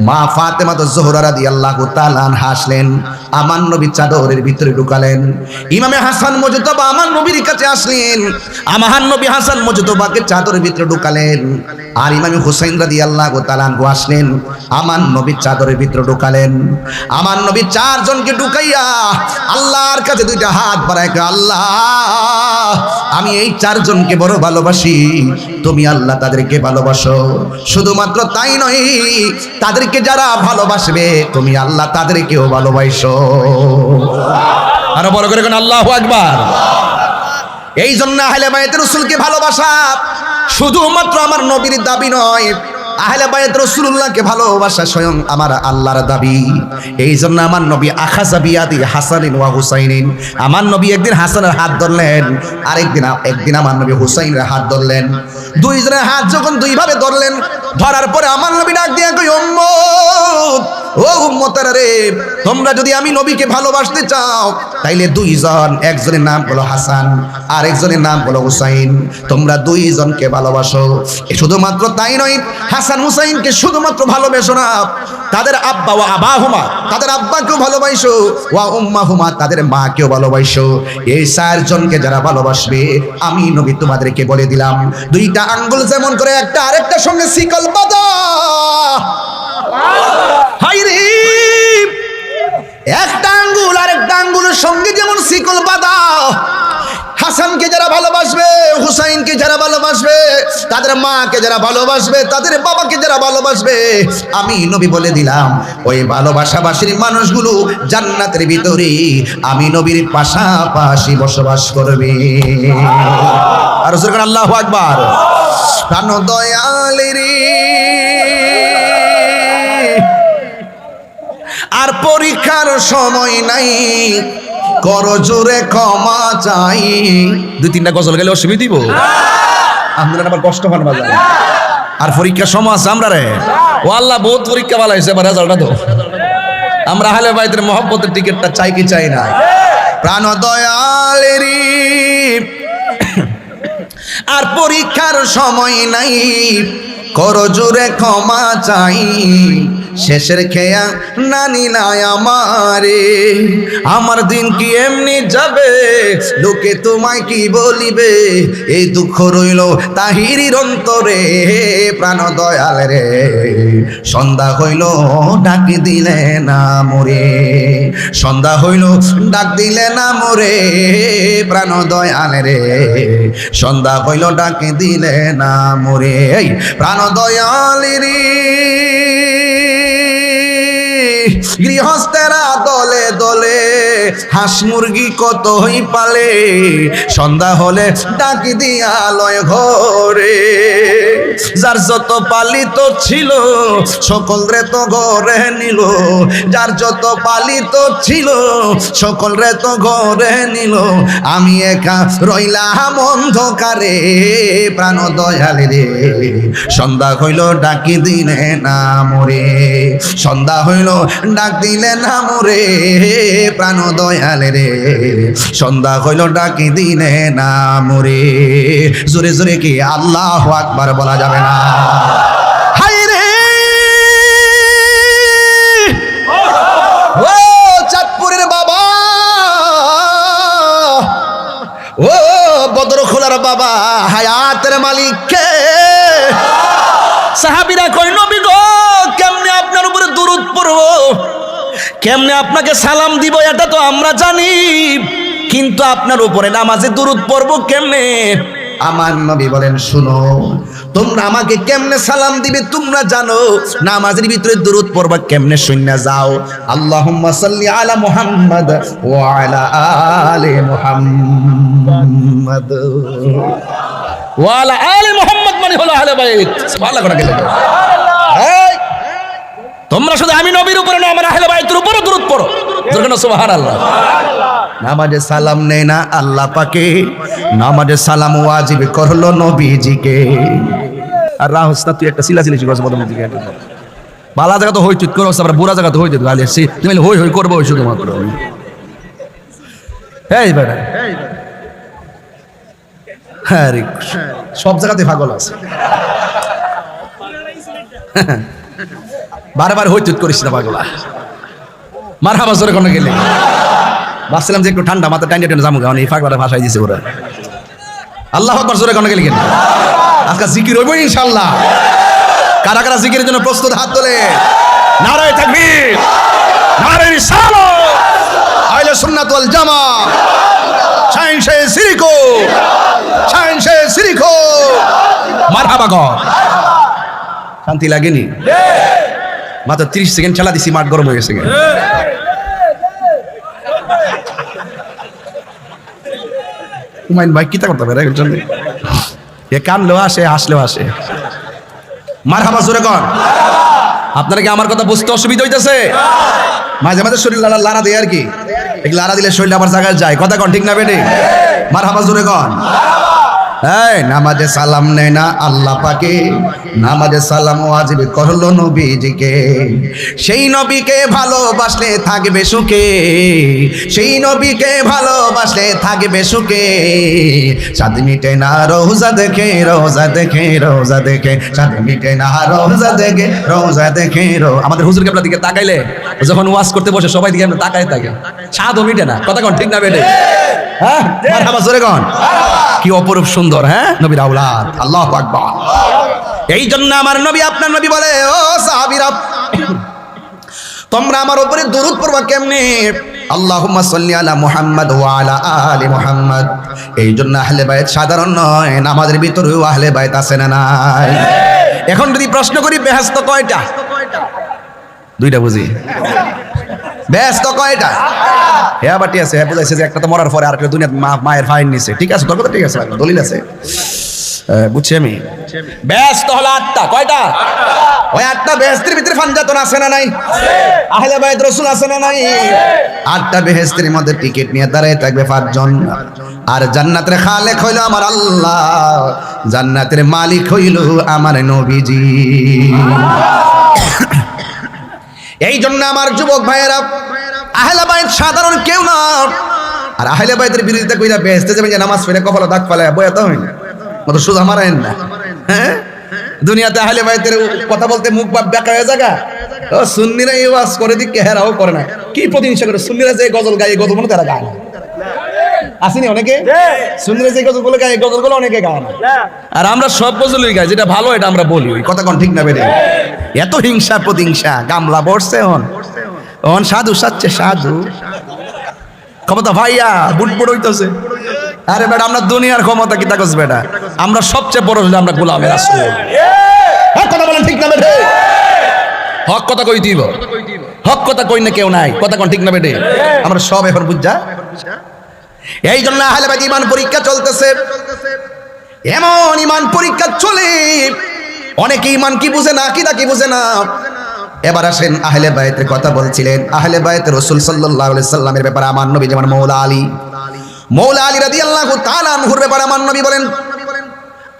মা ফাতেমা জোহরা রাদিয়াল্লাহু তাআলা আনহা আসলেন, আমার নবী চাদরের ভিতরে ঢুকালেন। ইমামে হাসান মুজতবা আমার নবীর কাছে আসলেন, আমার নবী হাসান মুজতবাকে চাদরের ভিতরে ঢুকালেন। আর ইমামে হুসাইন রাদিয়াল্লাহু তাআলা আনহু আসলেন, আমার নবী চাদরের ভিতরে ঢুকালেন। আমার নবী চারজনকে ঢুকাইয়া আল্লাহর কাছে দুইটা হাত বাড়ায়, আল্লাহ আমি এই চারজনকে বড় ভালোবাসি, তুমি আল্লাহ তাদেরকে ভালোবাসো। শুধুমাত্র তাই নয়, তাদেরকে যারা ভালোবাসবে তুমি আল্লাহ তাদেরকেও ভালোবাসো। আরো বড় করে কোন আল্লাহু আকবার। এই জন্য আহলে বায়তের রাসূলকে ভালোবাসা শুধুমাত্র আমার নবীর দাবি নয়, আহলে বায়ত রাসূলুল্লাহকে ভালোবাসা স্বয়ং আমার আল্লাহর দাবি। এই জন্য আমার নবী আখাযা বিয়াদি হাসানিন ওয়া হুসাইনিন, আমার নবী একদিন হাসানের হাত ধরলেন, আর একদিন আমার নবী হুসাইনের হাত ধরলেন। দুইজনের হাত যখন দুইভাবে ধরলেন, ধরার পরে আমার নবী ডাক দিয়ে কই, উম্মত, ও উম্মতেরা রে, তোমরা যদি আমি নবীকে ভালোবাসতে চাও তাইলে দুইজন, একজনের নাম হলো হাসান আর একজনের নাম হলো হুসাইন, তোমরা দুইজনকে ভালোবাসো। শুধুমাত্র তাই নয়, হাসান হুসাইনকে শুধুমাত্র ভালোবাসো না, তাদের আব্বা ওয়া আবাহুমা, তাদের আব্বাকেও ভালোবাসো, ওয়া উম্মাহুমা, তাদের মাকেও ভালোবাসো। এই চারজনকে যারা ভালোবাসবে, আমি নবী তোমাদেরকে বলে দিলাম, দুইটা আঙ্গুল যেমন করে একটা আরেকটার সঙ্গে শিকল বাঁধা, হায়রে একটা আঙ্গুল আরেকটা আঙ্গুলের সঙ্গে যেমন শিকল বাঁধা, হাসানকে যারা ভালোবাসবে, হুসাইনকে যারা ভালোবাসবে, তাদের মাকে যারা ভালোবাসবে, তাদের বাবাকে যারা ভালোবাসবে, আমি নবী বলে দিলাম ওই ভালোবাসাবাসীর মানুষগুলো জান্নাতের ভিতরে আমি নবীর পাশাপাশি বসবাস করবে। আর রাসূল আল্লাহু আকবার। প্রাণ দয়ালের আর পরীক্ষার সময় নাই, কর জোরে ক্ষমা চাই। দুই তিনটা গজল গেলে অসুবিধা দিব, আপনারা আবার কষ্ট পান বাজার। আর পরীক্ষার সময় আছে আমরা রে, ও আল্লাহ বহুত পরীক্ষা ভালো হয়েছে, এবার রেজাল্টটা তো আমরা আহলে বাইতের মহব্বতের টিকিটটা চাই কি চাই না। প্রাণ দয়ালেরি আর পরীক্ষার সময় নাই, কর জোরে ক্ষমা চাই। শেষের খেয়া নানি নাই আমারে, আমার দিন কি এমনি যাবে, লোকে তোমায় কি বলিবে, এই দুঃখ রইল তাহিরির অন্তরে। প্রাণ দয়াল রে, সন্ধ্যা হইল ডাক দিলে না মোরে, সন্ধ্যা হইল ডাক দিলে না মোরে। প্রাণ দয়াল রে, সন্ধ্যা হইল ডাক দিলে না মোরে। প্রাণ দয়াল রে, গৃহস্থেরা দলে দলে হাঁস মুরগি কতই পালে, সন্ধ্যা হলে ডাকি দিয়া লয় ঘরে। যার যত পালিত ছিল সকল রে তো ঘরে নিল, যার যত পালিত ছিল সকল রে তো ঘরে নিল। আমি একা রইলাম অন্ধকারে প্রাণ দয়াল রে, সন্ধ্যা হইল ডাকি দিলে না মোরে, সন্ধ্যা হইল ডাক দিলে না মোরে প্রাণ দয়াল রে, সন্ধ্যা হইল ডাকি দিলে না মোরে। জোরে জোরে কি আল্লাহু আকবার বলা যাবে না? হায় রে ও চাঁদপুরের বাবা, ও বদরখোলার বাবা, হায়াতের মালিক কে? সাহাবীরা কই নবী গো কেমনে আপনার উপরে দুরূদ পড়ব, কেমনে আপনাকে সালাম দিব এটা তো আমরা জানি, কিন্তু আপনার উপরে নামাজে দুরূদ পড়ব কেমনে? আমার নবী বলেন শুনো, তোমরা আমাকে কেমনে সালাম দিবে তোমরা জানো, নামাজের ভিতরে দুরূদ পড়বা কেমনে শুননা যাও। আল্লাহুম্মা সাল্লি আলা মুহাম্মাদ ওয়া আলা আলি মুহাম্মাদ, ওয়া আলা আলি মুহাম্মাদ মানে হলো আহলে বাইত। সুবহানাল্লাহ করে গেলেন। এই তোমরা শুধু আমি নবীর উপরে না আমার আহলে বাইতের উপরে দুরূদ পড়ো। জোরে সুবহানাল্লাহ। নামাজে সালাম নেই না আল্লাহ পাকে, নামাজে সালাম ওয়াজিব করলো নবীজিকে। আর রাহস না তুই একটা সিলাসিলি শিখাস বদম দিকে, বালা জায়গা তো হই তুই করছ, আবার বুড়া জায়গা তো হই তুই গালি আসছি, তুমি হই হই করবো ওই শুধুমাত্র। এই বেটা হ্যাঁ রে, সব জায়গাতে পাগল আছে, বারবার হই তুই করিস না পাগলা। মারহাবা জোরে কোন গেলে ভাবছিলাম যে একটু ঠান্ডা মাথা টাইনে টাইনে জামুগা, এই ফাঁকবারে ভাষায় দিছে ওরা। আল্লাহু আকবার জোরে কোন গেলে কেন? আজকে জিকির হইব ইনশাআল্লাহ। কারা কারা জিকিরের জন্য প্রস্তুত হাত তোলে? নারে তাকবীর, নারে রিসালাত, আহলে সুন্নাত ওয়াল জামাত, শাইন শে সিরিকো, শাইন শে সিরিকো, মারহাবা গো। শান্তি লাগেনি? মাত্র 30 সেকেন্ড চালা দিছি, মাঠ গরম হয়ে গেছে। হুমায়ুন ভাই কিতা করতে পারে একজন, এ কানলেও আসে হাসলেও আসে। মারহাবা জোরে কর। আপনারা কি আমার কথা বুঝতে অসুবিধা হইতেছে? মাঝে মাঝে শরীর লাড়া দেয় আর কি, লাড়া দিলে শরীর আবার জায়গায় যায়। কথা কন ঠিক না বেটে? মারহাবা জোরে কর। এই নামাজে সালাম নেয় না আল্লাহ পাকে, নামাজে সালাম ওয়াজিব করলো নবীজিকে। সেই নবীকে ভালোবাসলে থাকবে সুখে, সেই নবীকে ভালোবাসলে থাকবে সুখে। সাদ মিটে না রোজা দেখে, রোজা দেখে, রোজা দেখে, সাদ মিটে না রোজা দেখে, রোজা দেখে। আমাদের হুজুর কেবলার দিকে তাকাইলে যখন ওয়াজ করতে বসে সবাই দিকে আমরা তাকায় থাকে, স্বাদও মিটে না। কথা কন ঠিক না বেটে? হ্যাঁ মারহাবা জোরে কন। কি অপরূপ সুন্দর হ্যাঁ নবীর আওলাদ। আল্লাহু আকবার। এই জন্য আমার নবী আপনার নবী বলে, ও সাহাবীরা তোমরা আমার উপরে দুরূদ পড়বা কেমনে? আল্লাহুম্মা সাল্লি আলা মুহাম্মাদ ওয়া আলা আলি মুহাম্মাদ। এই জন্য আহলে বাইত সাধারণ নয়, নামাজের ভিতরেও আহলে বাইত আছে না নাই? এখন যদি প্রশ্ন করি বেহেশত কয়টা? দুইটা বুঝি। বেহেশত কয়টা? হ্যাঁ বাটি আছে, হ্যাঁ বুঝাইছে যে একটা তো মরার পরে আর একটা দুনিয়া মায়ের ফাইন নিছে। ঠিক আছে, তোর কথা ঠিক আছে, দলিল আছে, বুঝছি আমি। বেহেশত হলো 8টা। কয়টা? ওই 8টা বেহেশতের ভিতরে ফানজাতন আছে না নাই? আহলে বাইত রাসূল আছে না নাই? 8টা বেহেশতের মধ্যে টিকিট নিয়ে দাঁড়ায় থাকবে 5 জন। আর জান্নাতের খালেক হইল আমার আল্লাহ, জান্নাতের মালিক হইল আমার নবীজি। এই জন্য আমার যুবক ভাইয়েরা, আহলে বাইত সাধারণ কেউ না। আর আহলে বাইতের বিরোধিতা কইরা বেহেশতে যাবেন যে নামাজ পড়ে কপালে দাগ ফালায় বয়া তো হয় না, মত সোজা মারেন না। হ্যাঁ দুনিয়াতে আহলে বাইতের কথা বলতে মুখ বাপ বেকা হয়ে জায়গা। ও সুন্নিরা এই ওয়াজ করে দিকে হেরাও করে না, কি প্রতিহিংসা করে। সুন্নিরা যে গজল গায়, গজল মনে তারা গায় না, আসেনি অনেকে? সুন্নিরা যে গজলগুলো গায়, গজলগুলো অনেকে গায় না। আর আমরা সব গজলই গাই, যেটা ভালো এটা আমরা বলি। ওই কথা কোন ঠিক না বেরে? এত হিংসা প্রতিহিংসা গামলা বসছে অন সাধু সাচ্ছে সাধু ক্ষমতা ভাইয়া বুট বুট হইতেছে। আরে বেটা আমরা দুনিয়ার ক্ষমতা কি তাকস বেটা, আমরা সবচেয়ে বড় হলে আমরা গোলামের রাসূল। কথা বলেন ঠিক না বেটা? হক কথা কই দিব। হক কথা কই না কেউ নাই, কথা কোন ঠিক না বেটে? আমরা সব এখন বুঝা। এই জন্য আহলে বাইত ঈমান পরীক্ষা চলতেছে, এমন ঈমান পরীক্ষা চলে, অনেকে ঈমান কি বুঝে না, আকীদা কি বুঝে না। এবার আসেন আহলে বাইতের কথা বলছিলেন, আহলে বাইত রাসূল সাল্লাল্লাহু আলাইহি সাল্লামের ব্যাপারে আমার নবী যেমন মৌলা আলী রাদিয়াল্লাহু তাআলা আনহুর ব্যাপারে আমার নবী বলেন,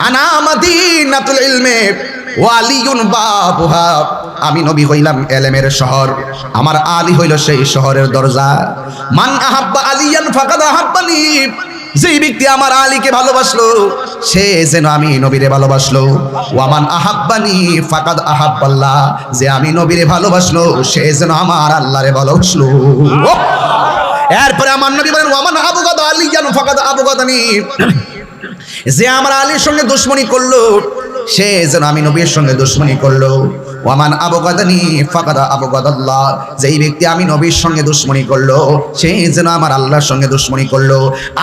আনা মাদিনাতুল ইলমে ওয়া আলিয়ুন বাবুহা, আমি নবী হইলাম ইলমের শহর, আমার আলী হইল সেই শহরের দরজা। মান আহাব্বা আলিয়ান ফাকাদ আহাব্বানি, যেই ব্যক্তি আমার আলীকে ভালোবাসলো সে যেন আমি নবীরে ভালোবাসলো। ওয়ামান আহাব্বানি ফাকাদ আহাব্বাল্লাহ, যে আমি নবীরে ভালোবাসলো সে যেন আমার আল্লাহরে ভালোবাসলো। এরপরে আমার নবী বলেন, ওয়ামান আবগাদা আলিয়ান ফাকাদ আবগাদানি, যে আমার আলীর সঙ্গে দুশমনী করলো সে যেন আমি নবীর সঙ্গে দুশমনী করলো। ওয়ামান আবগাদানি ফাকাদ আবগাদাল্লাহ, যেই ব্যক্তি আমি নবীর সঙ্গে দুশমনী করলো সে যেন আমার আল্লাহর সঙ্গে দুশমনী করলো।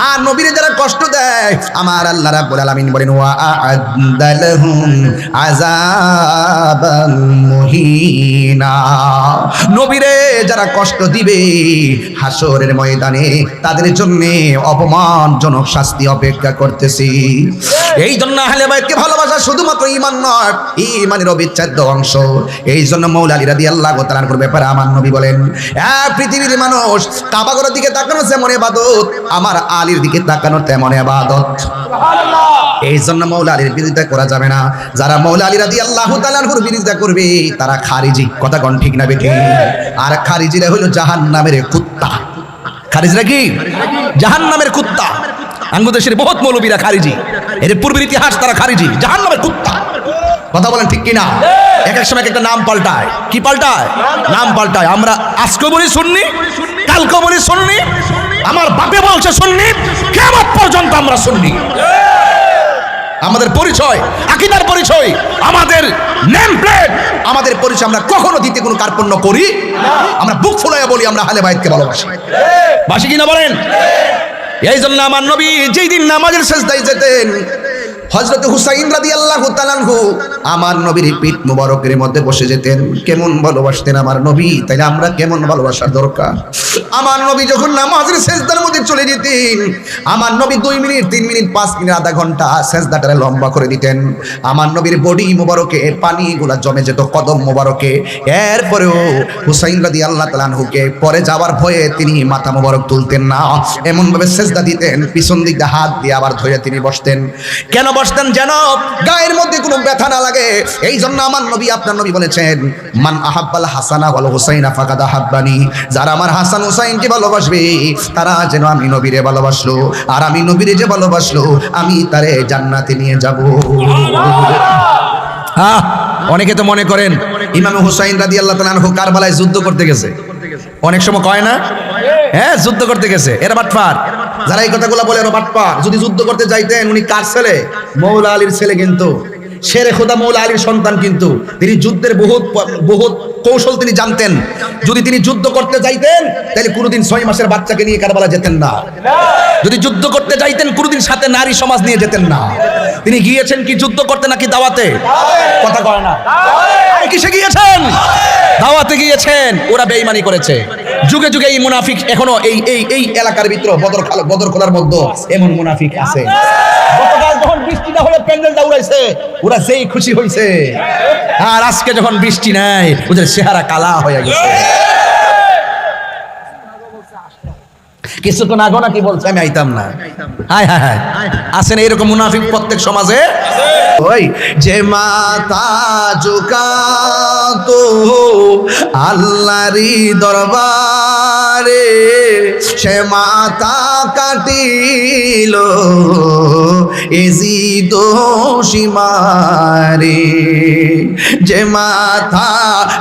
আর নবীরে যারা কষ্ট দেয় আমার আল্লাহ রাব্বুল আলামিন বলেন, ওয়া আ'আদ্দা লাহুম আযাবান মুহিনা, নবীরে যারা কষ্ট দিবে হাসরের ময়দানে তাদের জন্য অপমানজনক শাস্তি অপেক্ষা করতেছি। এই জন্য আহলে বাইতকে ভালোবাসা শুধুমাত্র ঈমান নয়, ঈমানের অবিচ্ছেদ্য অংশ। এই জন্য মৌলা আলী রাদিয়াল্লাহু তাআলা আনহুর ব্যাপারে আমার নবী বলেন, পৃথিবীর মানুষ কাবা ঘরের দিকে তাকানো যেমন ইবাদত, আমার আলীর দিকে তাকানো তেমন ইবাদত। সুবহানাল্লাহ। এই জন্য মৌলা আলীর বিরোধিতা করা যাবে না। যারা মৌলা আলী রাদিয়াল্লাহু তাআলা আনহুর বিরোধিতা করবে তারা খারিজি, কথা কোন ঠিক না বেঠিক? আর খারিজিরা হলো জাহান্নামের কুত্তা। খারিজরা কি? জাহান্নামের কুত্তা। বাংলাদেশের বহুত মৌলবীরা খারিজি, এর পূর্বের ইতিহাস তারা খারিজি, জাহান্নামের কুত্তা। কথা বলেন ঠিক কিনা? এক এক সময় একটা নাম পাল্টায়। কি পাল্টায়? নাম পাল্টায়। আমরা আজকে বলি সুন্নি, কালকে বলি সুন্নি, আমার বাপে বলছে সুন্নি, কিয়ামত পর্যন্ত আমরা সুন্নি। আমাদের পরিচয়, আকীদার পরিচয়, আমাদের নেম প্লেট, আমাদের পরিচয় আমরা কখনো দিতে কোনো কার্পণ্য করি না। আমরা বুক ফুলাইয়া বলি আমরা আহলে বাইতকে ভালোবাসি। বাসি কিনা বলেন? এই জন্য আমার নবী যেই দিন নামাজের সেজদায় যেতেন, হযরত হুসাইন রাদিয়াল্লাহু তাআলা আনহু আমার নবীর পিঠ মুবারকের মধ্যে বসে যেতেন। কেমন ভালোবাসতেন আমার নবী, তাইলে আমরা কেমন ভালোবাসার দরকার। আমার নবী যখন নামাজের সেজদার মধ্যে চলে যেতেন, আমার নবী 2 মিনিট 3 মিনিট 5 মিনিট আধা ঘন্টা সেজদাটা লম্বা করে দিতেন। আমার নবীর বডি মুবারকে পানিগুলা জমে যেত কদম মুবারকে। এরপরেও হুসাইন রাদিয়াল্লাহু তাআলা আনহুকে পরে যাওয়ার ভয়ে তিনি মাথা মুবারক তুলতেন না, এমন ভাবে সেজদা দিতেন, পিছন দিক দিয়ে হাত দিয়ে আবার ধরে তিনি বসতেন। কেন বসতেন? যেন গায়ের মধ্যে কোনো ব্যথা না লাগে। এই জন্য আমার নবী, আপনার নবী বলেছেন, মান আহাব্বাল হাসানা ওয়াল হুসাইনা ফাকাদ আহাব্বানি, যারা আমার হাসান হুসাইনকে ভালোবাসবে তারা যেন আমি নবীরে ভালোবাসলো, আর আমি নবীরে যে ভালোবাসলো আমি তারে জান্নাতে নিয়ে যাব। অনেকে তো মনে করেন ইমাম হুসাইন রাদিয়াল্লাহু তাআলা আনহু কারবালায় যুদ্ধ করতে গেছে, অনেক সময় কয় না, হ্যাঁ যুদ্ধ করতে গেছে, এরা বাটপার। যারা এই কথাগুলো বলে এরা বাটপার। যদি যুদ্ধ করতে যাইতেন, উনি কার ছেলে? মৌলা আলীর ছেলে, কিন্তু শেরে খোদা মৌলা আলীর সন্তান, কিন্তু তিনি যুদ্ধের বহুত কৌশল তিনি জানতেন। যদি তিনি যুদ্ধ করতে যাইতেন তাহলে কোনোদিন 6 মাসের বাচ্চাকে নিয়ে কারবালা যেতেন না। যদি যুদ্ধ করতে যাইতেন কোনোদিন সাথে নারী সমাজ নিয়ে যেতেন না। তিনি গিয়েছেন কি যুদ্ধ করতে নাকি দাওয়াতে? কথা কয় না। কিসে গিয়েছেন? দাওয়াতে গিয়েছেন। ওরা বেঈমানি করেছে। যুগে যুগে এই মুনাফিক এখনো এই এলাকার ভিতর বদরখোলার মধ্যে এমন মুনাফিক আছে। গতকাল যখন বৃষ্টিটা হলো প্যান্ডেলটা উড়াইছে, ওরা যেই খুশি হইছে। আর আজকে যখন বৃষ্টি নাই ওদের চেহারা কালা হয়ে গেছে। কিছুক্ষণ আগে নাকি বলছে আমি আইতাম না। হায় হায় হায়, আছেন এইরকম মুনাফিক প্রত্যেক সমাজে। ওই যে মাথা ঝুকাতো আল্লাহরই দরবারে, সে মাথা কাটিল এজিদ সীমারে। যে মাথা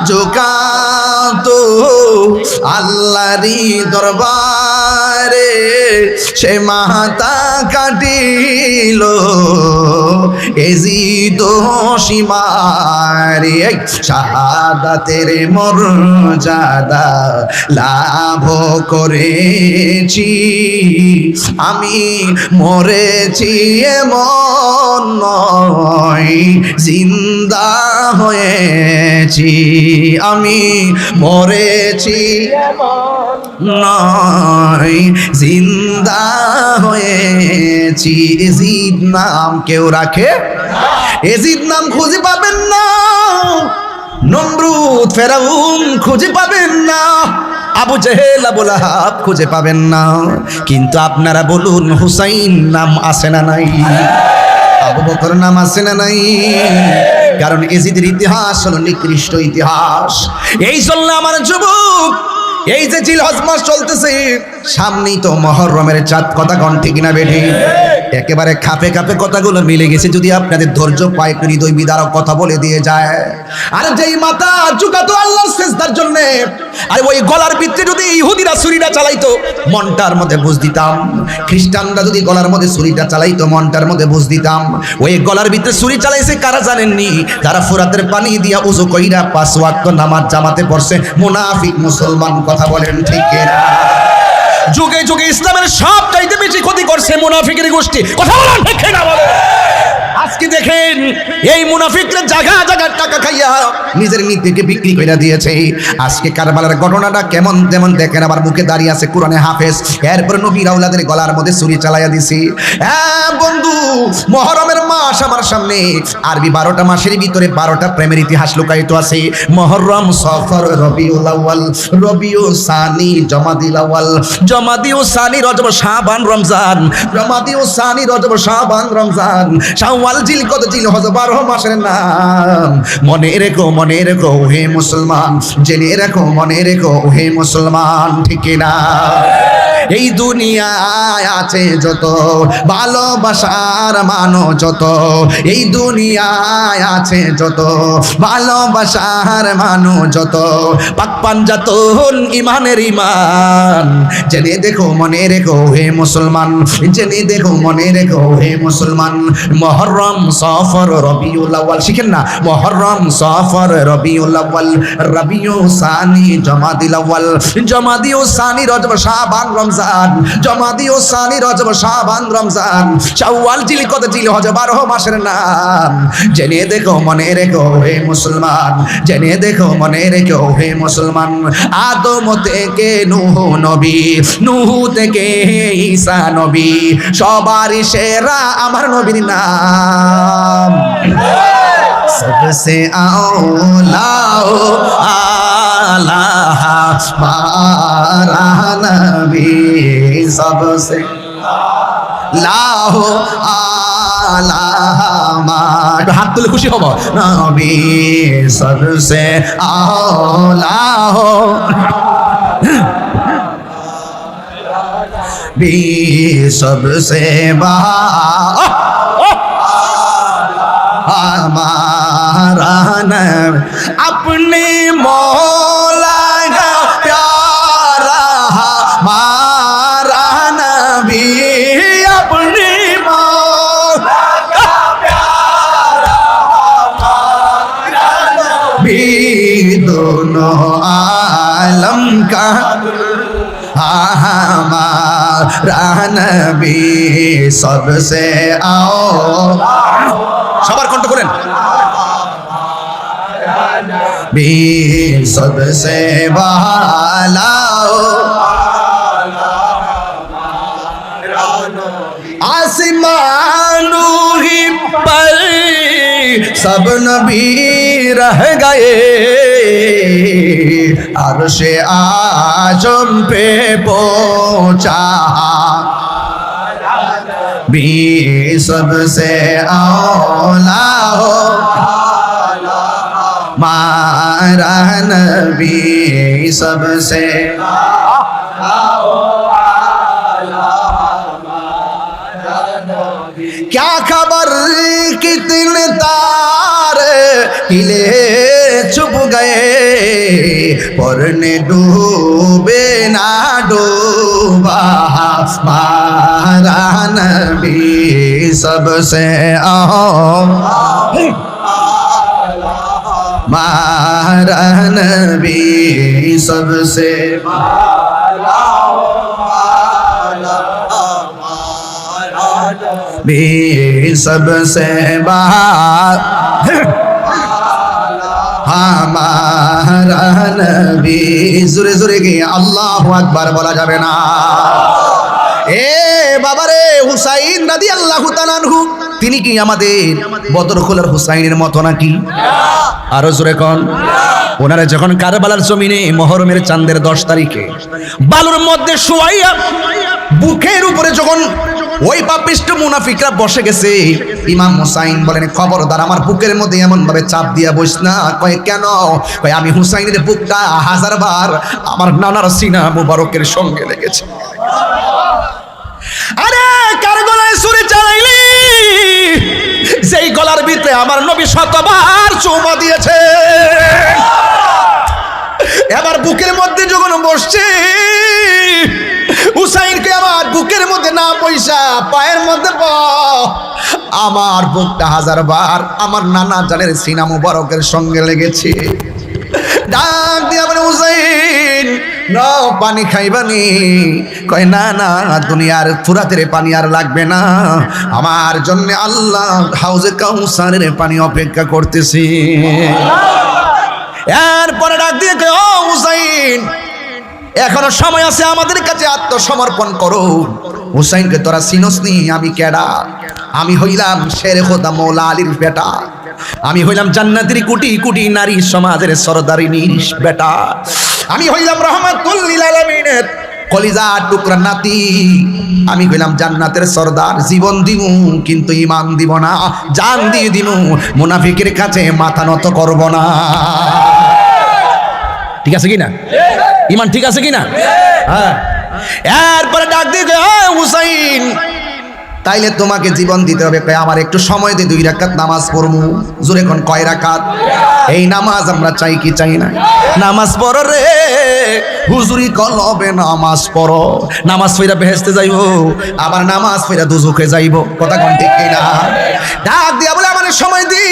ঝুকাতো আল্লাহরই দরবারে, সে মাথা কাটিল এজিদ সীমারে। শাহাদাতের মর্যাদা লাভ করেছি, আমি মরেছি এমন নয়, জিন্দা হয়েছি। আমি মরেছি নয়, জিন্দা হয়েছি। এজিদ নাম কেউ রাখে? এজিদ নাম খুঁজে পাবেন না, নমরুদ ফেরাউন খুঁজে পাবেন না, আবু জেহেল আবু লাহাব খুঁজে পাবেন না। কিন্তু আপনারা বলুন, হুসাইন নাম আছে না নাই? আবু বকর নাম আছে না নাই? কারণ এজিদের ইতিহাস হলো নিকৃষ্ট ইতিহাস। এই জন্য আমার যুবক, এই যে জিলহজ মাস চলতেছে, সামনেই তো মুহররমের চাঁদ, কথা কোন ঠিক না বেঠি? একেবারে খাপে খাপে কথাগুলো মিলে গেছে। যদি আপনাদের ধৈর্য পায়, একটু হৃদয় বিদারক কথা বলে দিয়ে যায়। আর যেই মাথা ঝুঁকাতো আল্লাহর সিজদার জন্য, আর ওই গলার ভিতরে যদি ইহুদিরা ছুরিটা চালাইতো, মনটার মধ্যে বুঝ দিতাম। খ্রিস্টানরা যদি গলার মধ্যে ছুরিটা চালাইতো, মনটার মধ্যে বুঝ দিতাম। ওই গলার ভিতরে ছুরি চালাইছে কারা জানেননি? যারা ফুরাতের পানি দিয়া উযু কইরা 5 ওয়াক্ত নামাজ জামাতে পড়ছে, মুনাফিক মুসলমান। কথা বলেন ঠিক কিনা? যুগে যুগে ইসলামের সব চাইতে বেশি ক্ষতি করছে মুনাফিকের গোষ্ঠী। কথা বলেন ঠিক কিনা? বলেন। আজকে দেখেন এই মুনাফিকরা জায়গা জায়গা টাকা খাইয়া নিজের নীতিকে বিক্রি করে দিয়েছে। আজকে কারবালার ঘটনাটা কেমন যেমন দেখেন, আবার মুখে দাঁড়িয়ে আছে কোরআনে হাফেজ, এরপর নবী রাউলাদের গলার মধ্যে ছুরি চালাইয়া দিছি। হ্যাঁ বন্ধু, মুহররমের মাস আমার সামনে। আরবি 12টা মাসের ভিতরে 12টা প্রেমের ইতিহাস লুকায়িত আছে। মুহররম, সফর, রবিউল আউয়াল, রবিউল সানি, জমাদিল আউয়াল, জমাদিউল সানি, রজব, শাবান, রমজান, জমাদিউল সানি, রজব, শাবান, রমজান, শাওয়াল, জিলকদ, জিলহজ, 12 মাসের নাম। মনে রেখো, মনে রেখো হে মুসলমান, জেনে রাখো, মনে রেখো হে মুসলমান। ঠিক না? এই দুনিয়ায় আছে যত ভালোবাসার মানো যত, এই দুনিয়ায় আছে যত ভালোবাসার মানো যত, পাক পাঞ্জাতন ইমানের ইমান। জেনে দেখো, মনে রেখো হে মুসলমান, জেনে দেখো, মনে রেখো হে মুসলমান। মুহররম, সফর, রবিউল আউয়াল, শিখেন না? মুহররম, সফর, রবিউল আউয়াল, রবিউল সানি, জমাদিল আউয়াল, জমাদিউল সানি, রজব, শাবান, রমজান, জমাদিউল সানি, রজব, শাবান, রমজান, শাওয়াল, জিলকদ, জিলহজ, 12 মাসের নাম। জেনে দেখো, মনে রেখো হে মুসলমান, জেনে দেখো, মনে রেখো হে মুসলমান। আদম থেকে নূহ নবী, নূহ থেকে ঈসা নবী, সবার সেরা আমার নবীর নাম। सबसे आला आला हमारा नबी, सबसे लाहो आला हमारा, हाथ तुले खुशी হবো, नबी सबसे आला हो भी, सबसे हमारा नबी, अपने मौला का प्यारा हमारा नबी, अपने मौला का प्यारा हमारा नबी, दोनों आलम का हमारा नबी, सबसे आओ, সবার কণ্ঠ করেন, भी सबसे वाला आसमानों ही पर सब नबी रह गए, अर्शे आजम पे पहुंचा भी, सबसे औला हो मारा नबी, सबसे क्या खबर कितने तारे हिले छुप गए, पढ़ने डूबे ना डूबा हमारा नबी, सबसे मारा नबी, सबसे भी सबसे बहार हमारा नबी। জোরে জোরে গিয়ে আল্লাহু আকবার বলা যাবে না? এ বাবারে, হুসাইন রাদিয়াল্লাহু তাআলা আনহু তিনি কি আমাদের বদরখোলার হুসাইনের মতো নাকি? আরো জোরে কোন। ওনারা যখন কারবালার জমিনে মুহররমের চাঁদের 10 তারিখে বালুর মধ্যে শুয়াইয়া বুকের উপরে যখন ওই পাপিষ্ট মুনাফিকরা বসে গেছে, ইমাম হুসাইন বলেন, খবরদার আমার বুকের মধ্যে এমন ভাবে চাপ দিয়া বইস না। কয় কেন? কয় আমি হুসাইনের বুকটা 1000 বার আমার নানার সিনা মুবারকের সঙ্গে লেগেছে। আরে কার গলায় ছুরি চালাইলি? যেই গলার ভিতরে আমার নবী 100বার চুমা দিয়েছে। এবার বুকের মধ্যে যখন বসছে, হুসাইনকে আমার বুকের মধ্যে না পয়সা পায়ের মধ্যে আমার বুকটা 1000 বার আমার নানা জানের সিনা মুবারকের সঙ্গে লেগেছে। ডাক দিয়া বলে, হুসাইন না পানি খাইবানি? কয় না না, দুনিয়ার ফুরাতের পানি আর লাগবে না, আমার জন্য আল্লাহ হাউজে কাউসারের পানি অপেক্ষা করতেছি। এরপরে ডাক দিয়ে কয়, ও হুসাইন এখনো সময় আছে, আমাদের কাছে আত্মসমর্পণ করো। হুসাইনকে তোরা চিনস নি? আমি কেডা? আমি হইলাম শেরে খোদা মৌলা আলীর বেটা। আমি হইলাম জান্নাতের কোটি কোটি নারী সমাজের সরদারিনীর বেটা। আমি হইলাম রহমাতুল লিল আলামিনের কলিজা টুকরা নাতি। আমি হইলাম জান্নাতের সরদার। জীবন দিব কিন্তু ঈমান দিব না, জান দিয়ে দিব, মুনাফিকের কাছে মাথা নত করব না। ঠিক আছে কি না? ঈমান ঠিক আছে কি না? হ্যাঁ। এরপরে ডাক দিয়ে হুসাইন তাইলে তোমাকে জীবন দিতে হবে। আমার একটু সময় দিয়ে 2 রাকাত নামাজ পড়বো। জোরে কোন, কয় রাকাত? এই নামাজ আমরা চাই কি চাই না? নামাজ পড়ো রে হুজুরি কলবে, নামাজ পড়ো। নামাজ পড়া বেহেশতে যাইবো, আবার নামাজ পড়া দুজকে যাইবো। কথা কোন ঠিক কি না? ডাক দিয়া বলে, আমার সময় দি,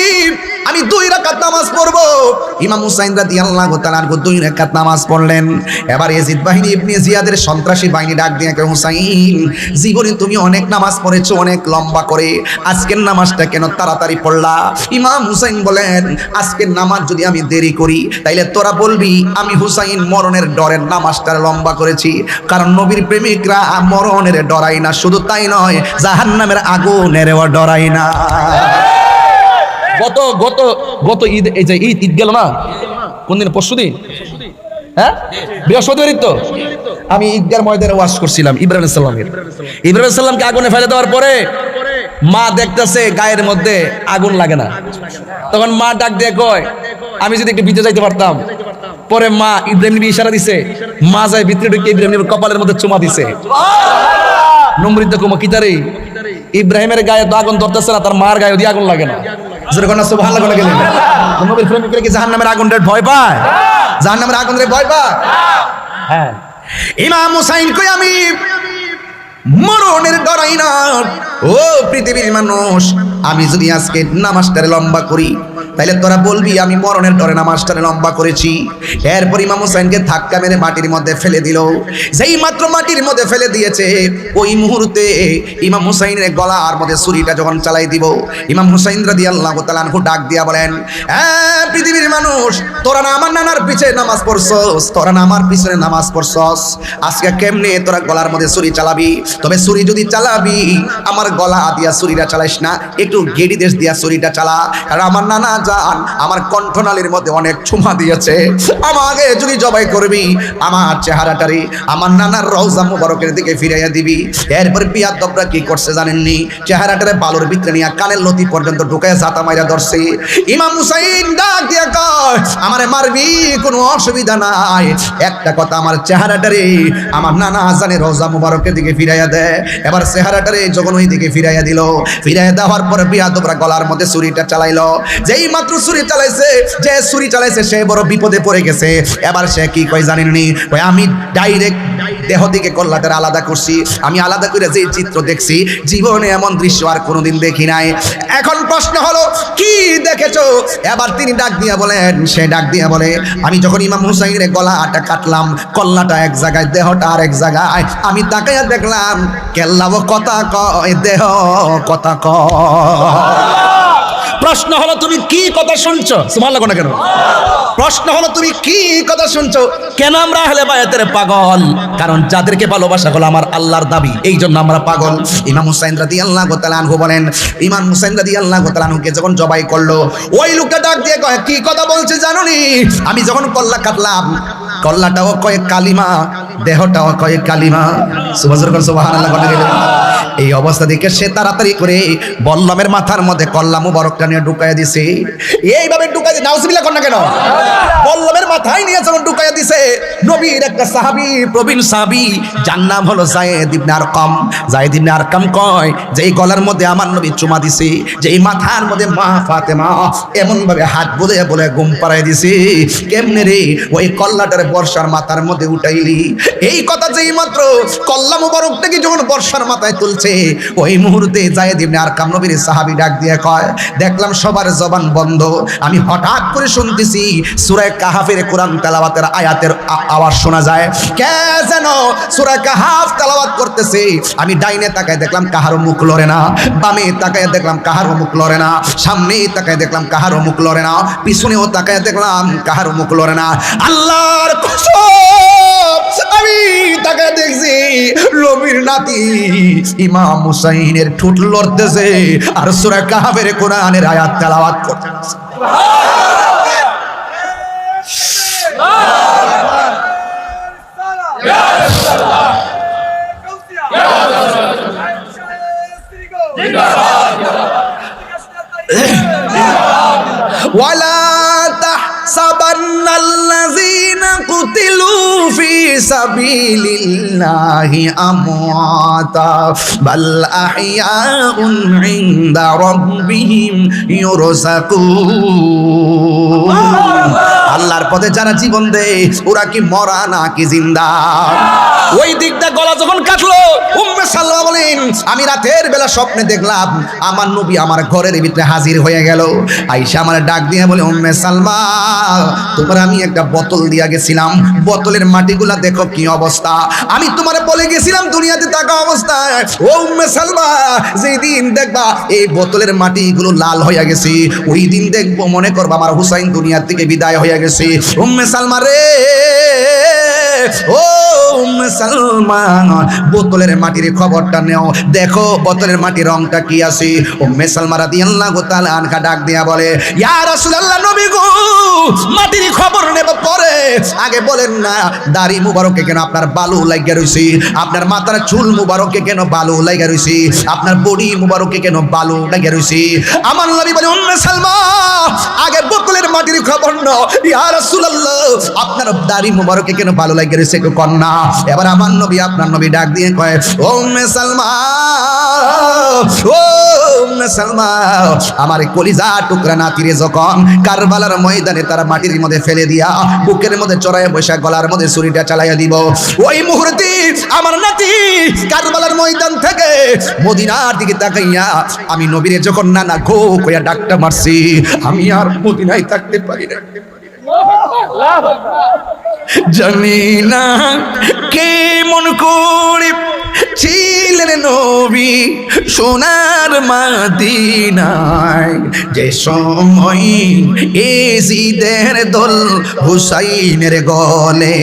আমি 2 রাকাত নামাজ পড়বো। ইমাম হুসাইন রাদিয়াল্লাহু তাআলা 2 রাকাত নামাজ পড়লেন। এবার ইয়াজিদ বাহিনী ইবনে জিয়াদের সন্ত্রাসী বাহিনী ডাক দিয়ে কয়, হুসাইন জীবনে তুমি অনেক নামাজ পড়েছো, অনেক লম্বা করে, আজকের নামাজটা কেন তাড়াতাড়ি পড়লা? ইমাম হুসাইন বলেন, আজকের নামাজ যদি আমি দেরি করি তাইলে তোরা বলবি আমি হুসাইন মরণের ডরের নামাজটা লম্বা করেছি। কারণ নবীর প্রেমিকরা মরণের ডরাই না, শুধু তাই নয় জাহান্নামের আগুনেরও ডরাই না। গত ঈদ, এই যে ঈদ গেল না, কোন দিন? পরশুদিন, হ্যাঁ বৃহস্পতিবার তো। আমি ঈদগার ময়দানে ওয়াজ করছিলাম ইব্রাহিম আলাইহিস সালামকে আগুনে ফেলে দেওয়ার পরে মা দেখতেছে গায়ের মধ্যে আগুন লাগে না। তখন মা ডাক দিয়ে কয়, আমি যদি একটু ভিতরে যাইতে পারতাম। পরে মা ইব্রাহিম নবী ইশারা দিছে, মা যায় ভিতরে ঢুকে ইব্রাহিম নবীর কপালের মধ্যে চুমা দিছে। নমৃত কুমা কিতারে ইব্রাহিমের গায়ে তো আগুন ধরতেছে না, তার মার গায়ে দিয়ে আগুন লাগে না। সুবহানাল্লাহ গেলেন। নবীর প্রেমিকরা কি জাহান্নামের আগুনের ভয় পায়? জাহান্নামের আগুনের ভয় পায়? হ্যাঁ। ইমাম হুসাইন কই, আমি মরণের ডরাই না। ও পৃথিবীর মানুষ, আমি যদি আজকে নামাজটারে লম্বা করি তাইলে তোরা বলবি আমি মরণের ডরে নামাজটারে লম্বা করেছি। এরপর ইমাম হুসাইনকে ধাক্কা মেরে মাটির মধ্যে ফেলে দিল। যেই মাত্র মাটির মধ্যে ফেলে দিয়েছে, ওই মুহূর্তে ইমাম হুসাইনের গলার মধ্যে ছুরিটা যখন চালাই দিব, ইমাম হুসাইন রাদিয়াল্লাহু তাআলা আনহু ডাক দিয়া বলেন, হ্যাঁ পৃথিবীর মানুষ, তোরা না আমার নানার পিছনে নামাজ পড়ছস, তোরা না আমার পিছনে নামাজ পড়ছস, আজকে কেমনে তোরা গলার মধ্যে ছুরি চালাবি? তবে ছুরি যদি চালাবি আমার গলা দিয়া ছুরিটা চালাইস না, একটু গেড়ি দেশ দিয়া ছুরিটা চালা। কারণ আমার নানা জান আমার কণ্ঠনালীর মধ্যে অনেক চুমা দিয়েছে। আমাকে যদি জবাই করবি আমার চেহারাটারে আমার নানার রওজা মুবারকের দিকে ফিরাইয়া দিবি। এরপর বিয়াদবরা কি করছে জানেননি? চেহারাটারে বালুর ভিতরে নিয়ে কানের লতি পর্যন্ত ঢুকায় জাতা মাইরা ধরছে। ইমাম হুসাইন ডাক দিয়া কয়, আমারে মারবি কোনো অসুবিধা নাই, একটা কথা আমার চেহারাটারে আমার নানা জানের রওজা মুবারকের দিকে ফিরাইয়া দে। এবার চেহারাটারে যখন ওই দিকে ফিরাইয়া দিল, ফিরাইয়া দেওয়ার পর বিয়াদবরা গলার মধ্যে ছুরিটা চালাইলো। যেই মাত্র ছুরি চালাইছে, যে ছুরি চালাইছে সে বড় বিপদে পড়ে গেছে। এবার সে কি কয় জানেননি? কয় আমি ডাইরেক্ট দেহ থেকে কল্লাটার আলাদা করছি। আমি আলাদা করে যে চিত্র দেখছি জীবনে এমন দৃশ্য আর কোনোদিন দেখি নাই। এখন প্রশ্ন হলো কি দেখেছো? এবার তিনি ডাক দিয়া বলেন, সে ডাক দিয়া বলে, আমি যখন ইমাম হুসাইনের গলাটা কাটলাম, কল্লাটা এক জায়গায়, দেহটা আর এক জায়গায়, আমি তাকাইয়া দেখলাম কেল্লাও কথা কয়, দেহ কথা কয়। প্রশ্ন হলো তুমি কি কথা শুনছো? সুবহানাল্লাহ না কেন? প্রশ্ন হলো তুমি কি কথা শুনছো? কেন আমরা আহলে বায়াতের পাগল? কারণ যাদেরকে ভালোবাসা হলো আমার আল্লাহর দাবি, এই জন্য আমরা পাগল। ইমাম হুসাইন রাদিয়াল্লাহু তাআলা আনহু বলেন, ইমাম হুসাইন রাদিয়াল্লাহু তাআলা আনহুকে যখন জবাই করলো, ওই লোকটা ডাক দিয়ে কয়, কি কথা বলছে জানো নি? আমি যখন কল্লা কাটলাম, কল্লাটাও কয় কালিমা, দেহটাও কয় কালিমা। সুবহানাল্লাহ বলে গেলেন। এই অবস্থা দেখে সে তাড়াতাড়ি করে বল্লমের মাথার মধ্যে কল্লা মুবারকটা নিয়ে ঢুকাইয়া দিছে। এইভাবে ঢুকাই দিয়ে নাউজুবিল্লাহ কর না কেন? বল্লমের মাথায় নিয়ে যখন ঢুকাইয়া দিছে, নবীর একটা সাহাবী, প্রবীণ সাহাবী, যার নাম হলো যায়েদ ইবনে আরকাম। যায়েদ ইবনে আরকাম কয় যে এই গলার মধ্যে আমার নবী চুমা দিছে, যে এই মাথার মধ্যে মা ফাতেমা এমন ভাবে হাত বলে বলে ঘুম পাড়াই দিছে। কেমনে রে ওই কল্লাটারে বর্ষার মাথার মধ্যে উঠাইলি? এই কথা যেই মাত্র কল্লা মুবারকটাকে যখন বর্ষার মাথায় তুলছে, ওই মুহূর্তে যায়েদ ইবনে আরকাম নবীর সাহাবী ডাক দিয়ে কয়, দেখলাম সবার জবান বন্ধ, আমি হঠাৎ করে শুনতেছি সূরা কাহাফের কোরআন তেলাওয়াতের আয়াতের আওয়াজ শোনা যায়। কে যেন সূরা কাহাফ তেলাওয়াত করতেছে। আমি ডাইনে তাকায় দেখলাম কাহারও মুখ লড়ে না, বামে তাকায় দেখলাম কাহারও মুখ লড়ে না, সামনে তাকায় দেখলাম কাহারও মুখ লড়ে না, পিছনেও তাকায় দেখলাম কাহারও মুখ লড়ে না। আল্লাহর কসম, আমি তাকায় দেখছি নবীর নাতি ইমাম হুসাইনের ঠোঁট লড়তেছে আর সূরা কাহাফের কোরআনের আয়াত তেলাওয়াত করতেছে। ওয়ালা তাহসাবান্নাল্লাযীনা কুতিলু ফি সাবিলিল্লাহি আমওয়াতা বাল আহইয়াউন ইনদা রাব্বিহিম ইউরযাকুন। আল্লাহর পথে যারা জীবন দেয় ওরা কি মরা নাকি জিন্দা? ওই দিকটা গলা যখন কাটলো, উম্মে সালমা বলেন, আমি রাতের বেলা স্বপ্নে দেখলাম আমার নবী আমার ঘরের ভিতরে হাজির হয়ে গেল। আয়েশা আমার ডাক দিয়ে বলে, উম্মে সালমা, তোমার আমি একটা বোতল দিয়া গেছিলাম, বোতলের মাটিগুলা দেখো কি অবস্থা। আমি তোমারে বলে গেছিলাম দুনিয়াতে থাকা অবস্থায়, ও উম্মে সালমা, যেই দিন দেখবা এই বোতলের মাটিগুলো লাল হয়ে গেছে, ওই দিন দেখবো মনে করবা আমার হুসাইন দুনিয়া থেকে বিদায় হয়ে গেছে। উম্মে সালমা রে, ও উম্মে সালমা, বোতলের মাটির খবরটা নেও, দেখো বোতলের মাটির রংটা কি আছে। উম্মে সালমা রাদিয়াল্লাহু তাআলা আনহা ডাক দিয়া বলে, ইয়া রাসূলুল্লাহ, নবী গো, মাটির খবর নেব পরে, আগে বলেন না দাড়ি মুবারকে কেন আপনার বালু লাগিয়া রইছে, আপনার মাথার চুল মুবারকে কেন বালু লাগিয়া রইছে, আপনার বডি মুবারকে কেন বালু লাগিয়া রইছে। আমার নবী বলে, উম্মে সালমা, আগে বোতলের মাটির খবর নাও। ইয়া রাসূলুল্লাহ, আপনার দাড়ি মুবারকে কেন বালু লাগিয়া রইছে একটু কন না। এবার আমার নবী, আপনার নবী ডাক দিয়ে কয়, ও উম্মে সালমা, ও উম্মে সালমা, আমার কলিজা টুকরা নাতিরে যখন কারবালার ময়দানে তারা মাটির মধ্যে ফেলে দিয়া বুকের মধ্যে চড়াইয়া বসে গলার মধ্যে ছুরিটা চালাইয়া দিব, ওই মুহূর্তে আমার নাতি কারবালার ময়দান থেকে মদিনার দিকে তাকাইয়া আমি নবীরে যখন নানা গো কইয়া ডাকটা মারছি, আমি আর মদিনায় থাকতে পারি না। জানি না কেমন করে ছিলেন নবী সোনার মদিনায়, যে সময় এজিদের দল হুসাইনের গলে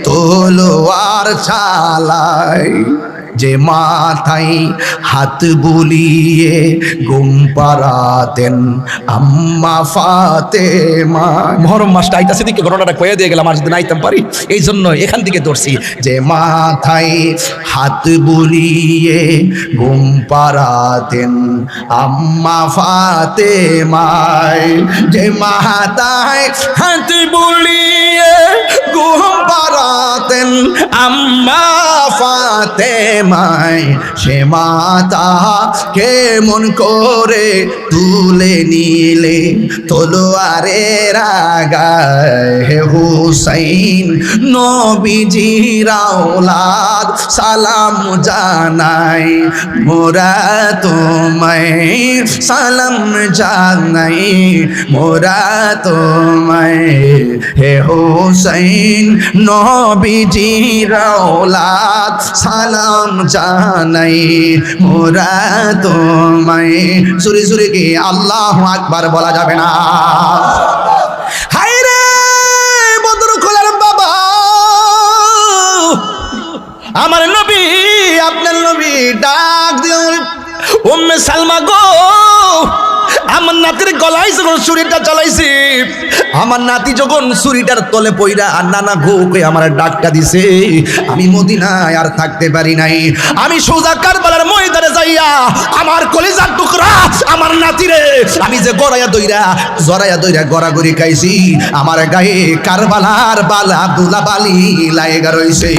তলোয়ার চালায়, যে মাথায় হাত বুলিয়ে ঘুম পাড়াতেন আম্মা ফাতেমা। মহরম মাসটা আইতাছে দিকে ঘটনাটা কয়ে দিয়ে গেলাম, আর যদি আইতাম পারি এই জন্য এখান থেকে ধরছি। যে মাথায় হাত বুলিয়ে ঘুম পাড়াতেন আম্মা ফাতেমায়, যে মাথায় হাত বুলিয়ে ঘুম পাড়াতেন আম্মা ফাতেমায়, সে মাতা কেমন করে তুলে নিলে তলোয়ারের আগায় হে হুসাইন নবীজির আওলাদ সালাম জানাই মোরা তোমায় সালাম জানাই মোরা তোমায় হে হুসাইন নবীজির আওলাদ সালাম জানাই মোরা তোমায় সুরে সুরে কি আল্লাহু আকবার বলা যাবে না হায় রে বদর খোলার বাবা আমার নবী আপনার নবী ডাক দিও উম্মে সালমা গো আমার নাতির গলায় যখন ছুরিটা চালাইছি আমার নাতি যখন ছুরিটার তলে পইরা আর নানা ঘুকে আমার ডাকটা দিছে আমি মদিনায় আর থাকতে পারি নাই আমি সোজা কারবালার ময়দানে যাইয়া আমার কলিজার টুকরা আমার নাতিরে আমি যে জরায়া দইরা গড়াগড়ি খাইছি আমার গায়ে কারবালার বালা দুলা বালি লাগা রইছে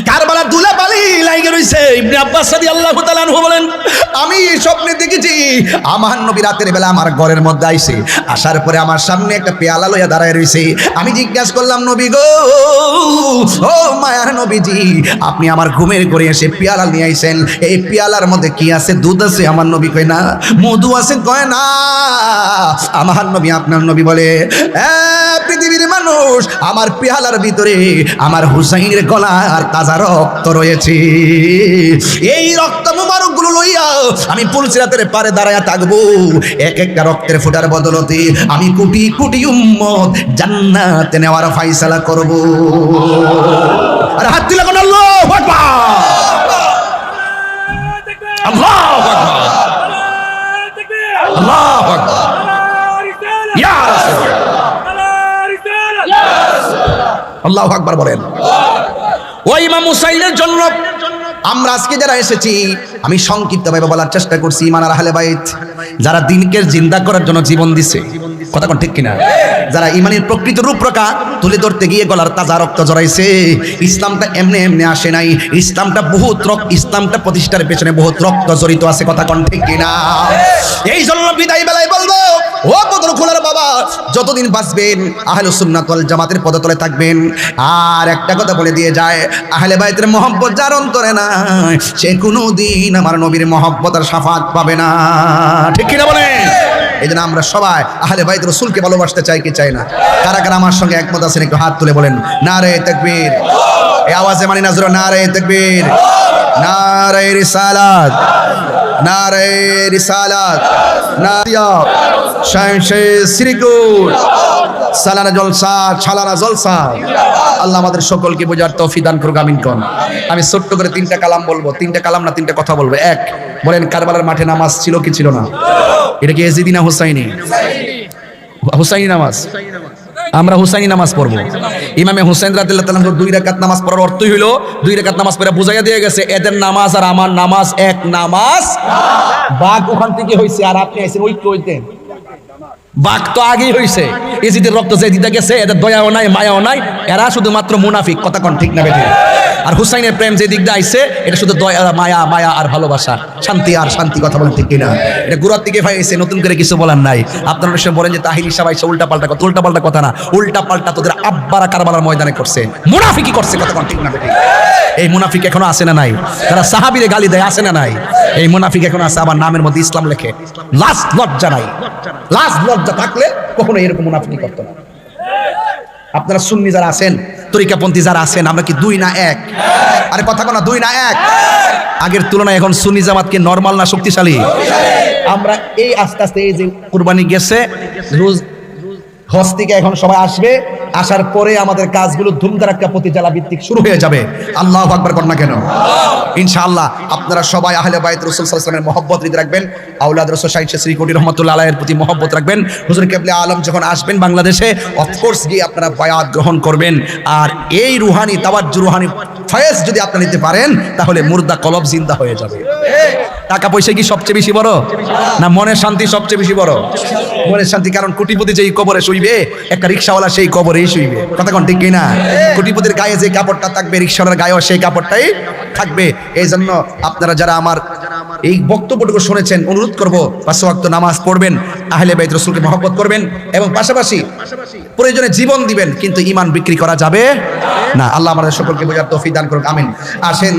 কারবালার দুলা বালি লাগা রইছে ইবনে আব্বাস রাদিয়াল্লাহু তাআলা আনহু বলেন আমি স্বপ্নে দেখেছি আমার নবী রাতের বেলা আমার ঘরের মধ্যে আইছে আসার পরে আমার সামনে একটা পেয়ালা লইয়া দাঁড়ায় রইছে আমি জিজ্ঞাসা করলাম নবী গো ও মায়ার নবীজি আপনি আমার ঘুমের ঘরে এসে পেয়ালা নিয়ে আইছেন এই পেয়ালার মধ্যে কি আছে দুধ আছে আমার নবী কয় না মধু আছে কয় না আমার নবী আপনার নবী বলে পৃথিবীর মানুষ আমার পেয়ালার ভিতরে আমার হুসাইনের গলার তাজা রক্ত রয়েছে এই রক্ত মুবারক গুলো লইয়া আমি পুলসিরাতের পারে দাঁড়ায়া থাকবো এক একটা রক্তের ফোঁটার বদলতে আমি কোটি কোটি উম্মত জান্নাতে নেওয়ার ফয়সালা করব আর হাত তুলে কোন আল্লাহু আকবার আল্লাহু আকবার আল্লাহু আকবার ইয়া রাসূলুল্লাহ আল্লাহু আকবার বলেন ওই ইমাম হুসাইনের জন্য আমরা আজকে যারা এসেছি আমি সংক্ষিপ্তভাবে বলার চেষ্টা করছি ইমানার আহলে বাইত যারা দিনকে জিন্দা করার জন্য জীবন দিছে কথা কোন ঠিক কিনা যারা ইমানের প্রকৃত রূপরেখা তুলে ধরতে গিয়ে গলার তাজা রক্ত জড়াইছে ইসলামটা এমনি এমনি আসে নাই ইসলামটা ইসলামটা প্রতিষ্ঠার পেছনে বহুত রক্ত জড়িত আছে কথা কোন ঠিক কিনা এই জন্য বিদায় বেলায় বলবো ও বদর খোলার বাবা যতদিন বাঁচবেন আহলে সুন্নাত ওয়াল জামাতের পদতলে থাকবেন আর একটা কথা বলে দিয়ে যায় আহলে বাইতের মহব্বত যার অন্তরে না সে কোনোদিন আমার নবীর মহব্বত আর শাফাত পাবে না ঠিক কিনা বলেন এই জন্য আমরা সবাই আহলে বাইত রাসূলকে ভালোবাসতে চাই কি চাই না কারা কারা আমার সঙ্গে একমত আছেন একটু হাত তুলে বলেন নারে তাকবীর এই আওয়াজে মানি না জোরে নারে তাকবীর নারে রিসালাত নারে রিসালাত নারিয়া শামশে শ্রীকুট সালানা জলসা ছালানা জলসা আল্লাহ আমাদের সকলকে বোঝার তৌফিক দান করুক আমিন কোন আমি ছোট্ট করে তিনটা কালাম বলবো তিনটা কালাম না তিনটা কথা বলবো এক বলেন কারবালার মাঠে নামাজ ছিল কি ছিল না এটা কি এজিদি না হুসাইনি হুসাইনি নামাজ আমরা হুসাইনি নামাজ পড়বো ইমামে হুসাইন রাদিয়াল্লাহু তাআলা দুই রাকাত নামাজ পড়ার অর্থই হলো দুই রাকাত নামাজ পড়া বুঝাইয়া দিয়ে গেছে এদের নামাজ আর আমার নামাজ এক নামাজ বাঘ ওখান থেকে হইছে আর আপনি আইছেন ওই কইতেন বাঘ তো আগেই হইছে এজিদের রক্ত যে দিতে গেছে এদের দয়াও নাই মায়াও নাই এরা শুধুমাত্র মুনাফিক কথা কোন ঠিক না বেঠি আর হুসাইনের প্রেম যে দিকটা আইছে এটা শুধু দয়া মায়া আর ভালোবাসা শান্তি আর শান্তি কথা বলেন ঠিক কিনা এটা গুরার দিকে ভাইছে নতুন করে কিছু বলার নাই আপনারা এসে বলেন যে তাহিরি সাহেব আইছে উল্টা পাল্টা কথা না উল্টা পাল্টা তোদের আব্বারা কারবালার ময়দানে করছে মুনাফিকি করছে কথা কোন ঠিক না বেঠি এই মুনাফিক এখনো আসে না নাই যারা সাহাবীরে গালি দেয় আসে না নাই এই মুনাফিক এখনো আছে আবার নামের মধ্যে ইসলাম লেখে লাজ লজ্জা নাই লাজ লজ্জা থাকলে কখনো এরকম মুনাফিকি করতো না আপনারা সুন্নি যারা আছেন তরিকাপন্থী যারা আছেন আমরা কি দুই না এক আরে কথা কোনা দুই না এক আগের তুলনায় এখন সুন্নি জামাত কি নরমাল না শক্তিশালী আমরা এই আস্তে আস্তে এই যে কুরবানি গেছে রোজ হজ থেকে এখন সবাই আসবে আসার পরে আমাদের কাজগুলো ধুমধারাক্কা প্রতিচালা ভিত্তিক শুরু হয়ে যাবে আল্লাহু আকবার কর না কেন ইনশাআল্লাহ আপনারা সবাই আহলে বাইত রাসূল সাল্লাল্লাহু আলাইহি ওয়াসাল্লামের মহব্বত হৃদয়ে রাখবেন আওলাদ রাসূল শাইখ শ্রীকোটি রাহমাতুল্লাহ আলাইহির প্রতি মহব্বত রাখবেন হুজুর কেবলে আলম যখন আসবেন বাংলাদেশে অফকোর্স গিয়ে আপনারা বায়াত গ্রহণ করবেন আর এই রুহানি তাওয়াজ্জু রুহানি ফয়েজ যদি আপনি নিতে পারেন তাহলে মুর্দা কলব জিন্দা হয়ে যাবে টাকা পয়সা কি সবচেয়ে বেশি বড় না মনের শান্তি সবচেয়ে বেশি বড় মনের শান্তি, কারণ কোটিপতি যেই কবরে শুইবে একটা রিকশাওয়ালা সেই কবরেই শুইবে। কথা কোন ঠিক কিনা? কোটিপতির গায়ে যে কাপড়টা থাকবে রিকশাওয়ালার গায়েও সেই কাপড়টাই থাকবে। এই জন্য আপনারা যারা আমার এই বক্তব্যটুকু শুনেছেন, অনুরোধ করব 5 ওয়াক্ত নামাজ পড়বেন, আহলে বাইত রাসূলকে মহব্বত করবেন এবং পাশাপাশি প্রয়োজনে জীবন দিবেন, কিন্তু ঈমান বিক্রি করা যাবে না। আল্লাহ আমাদের সকলকে বোঝার তৌফিক দান করুক, আমিন। আসেন।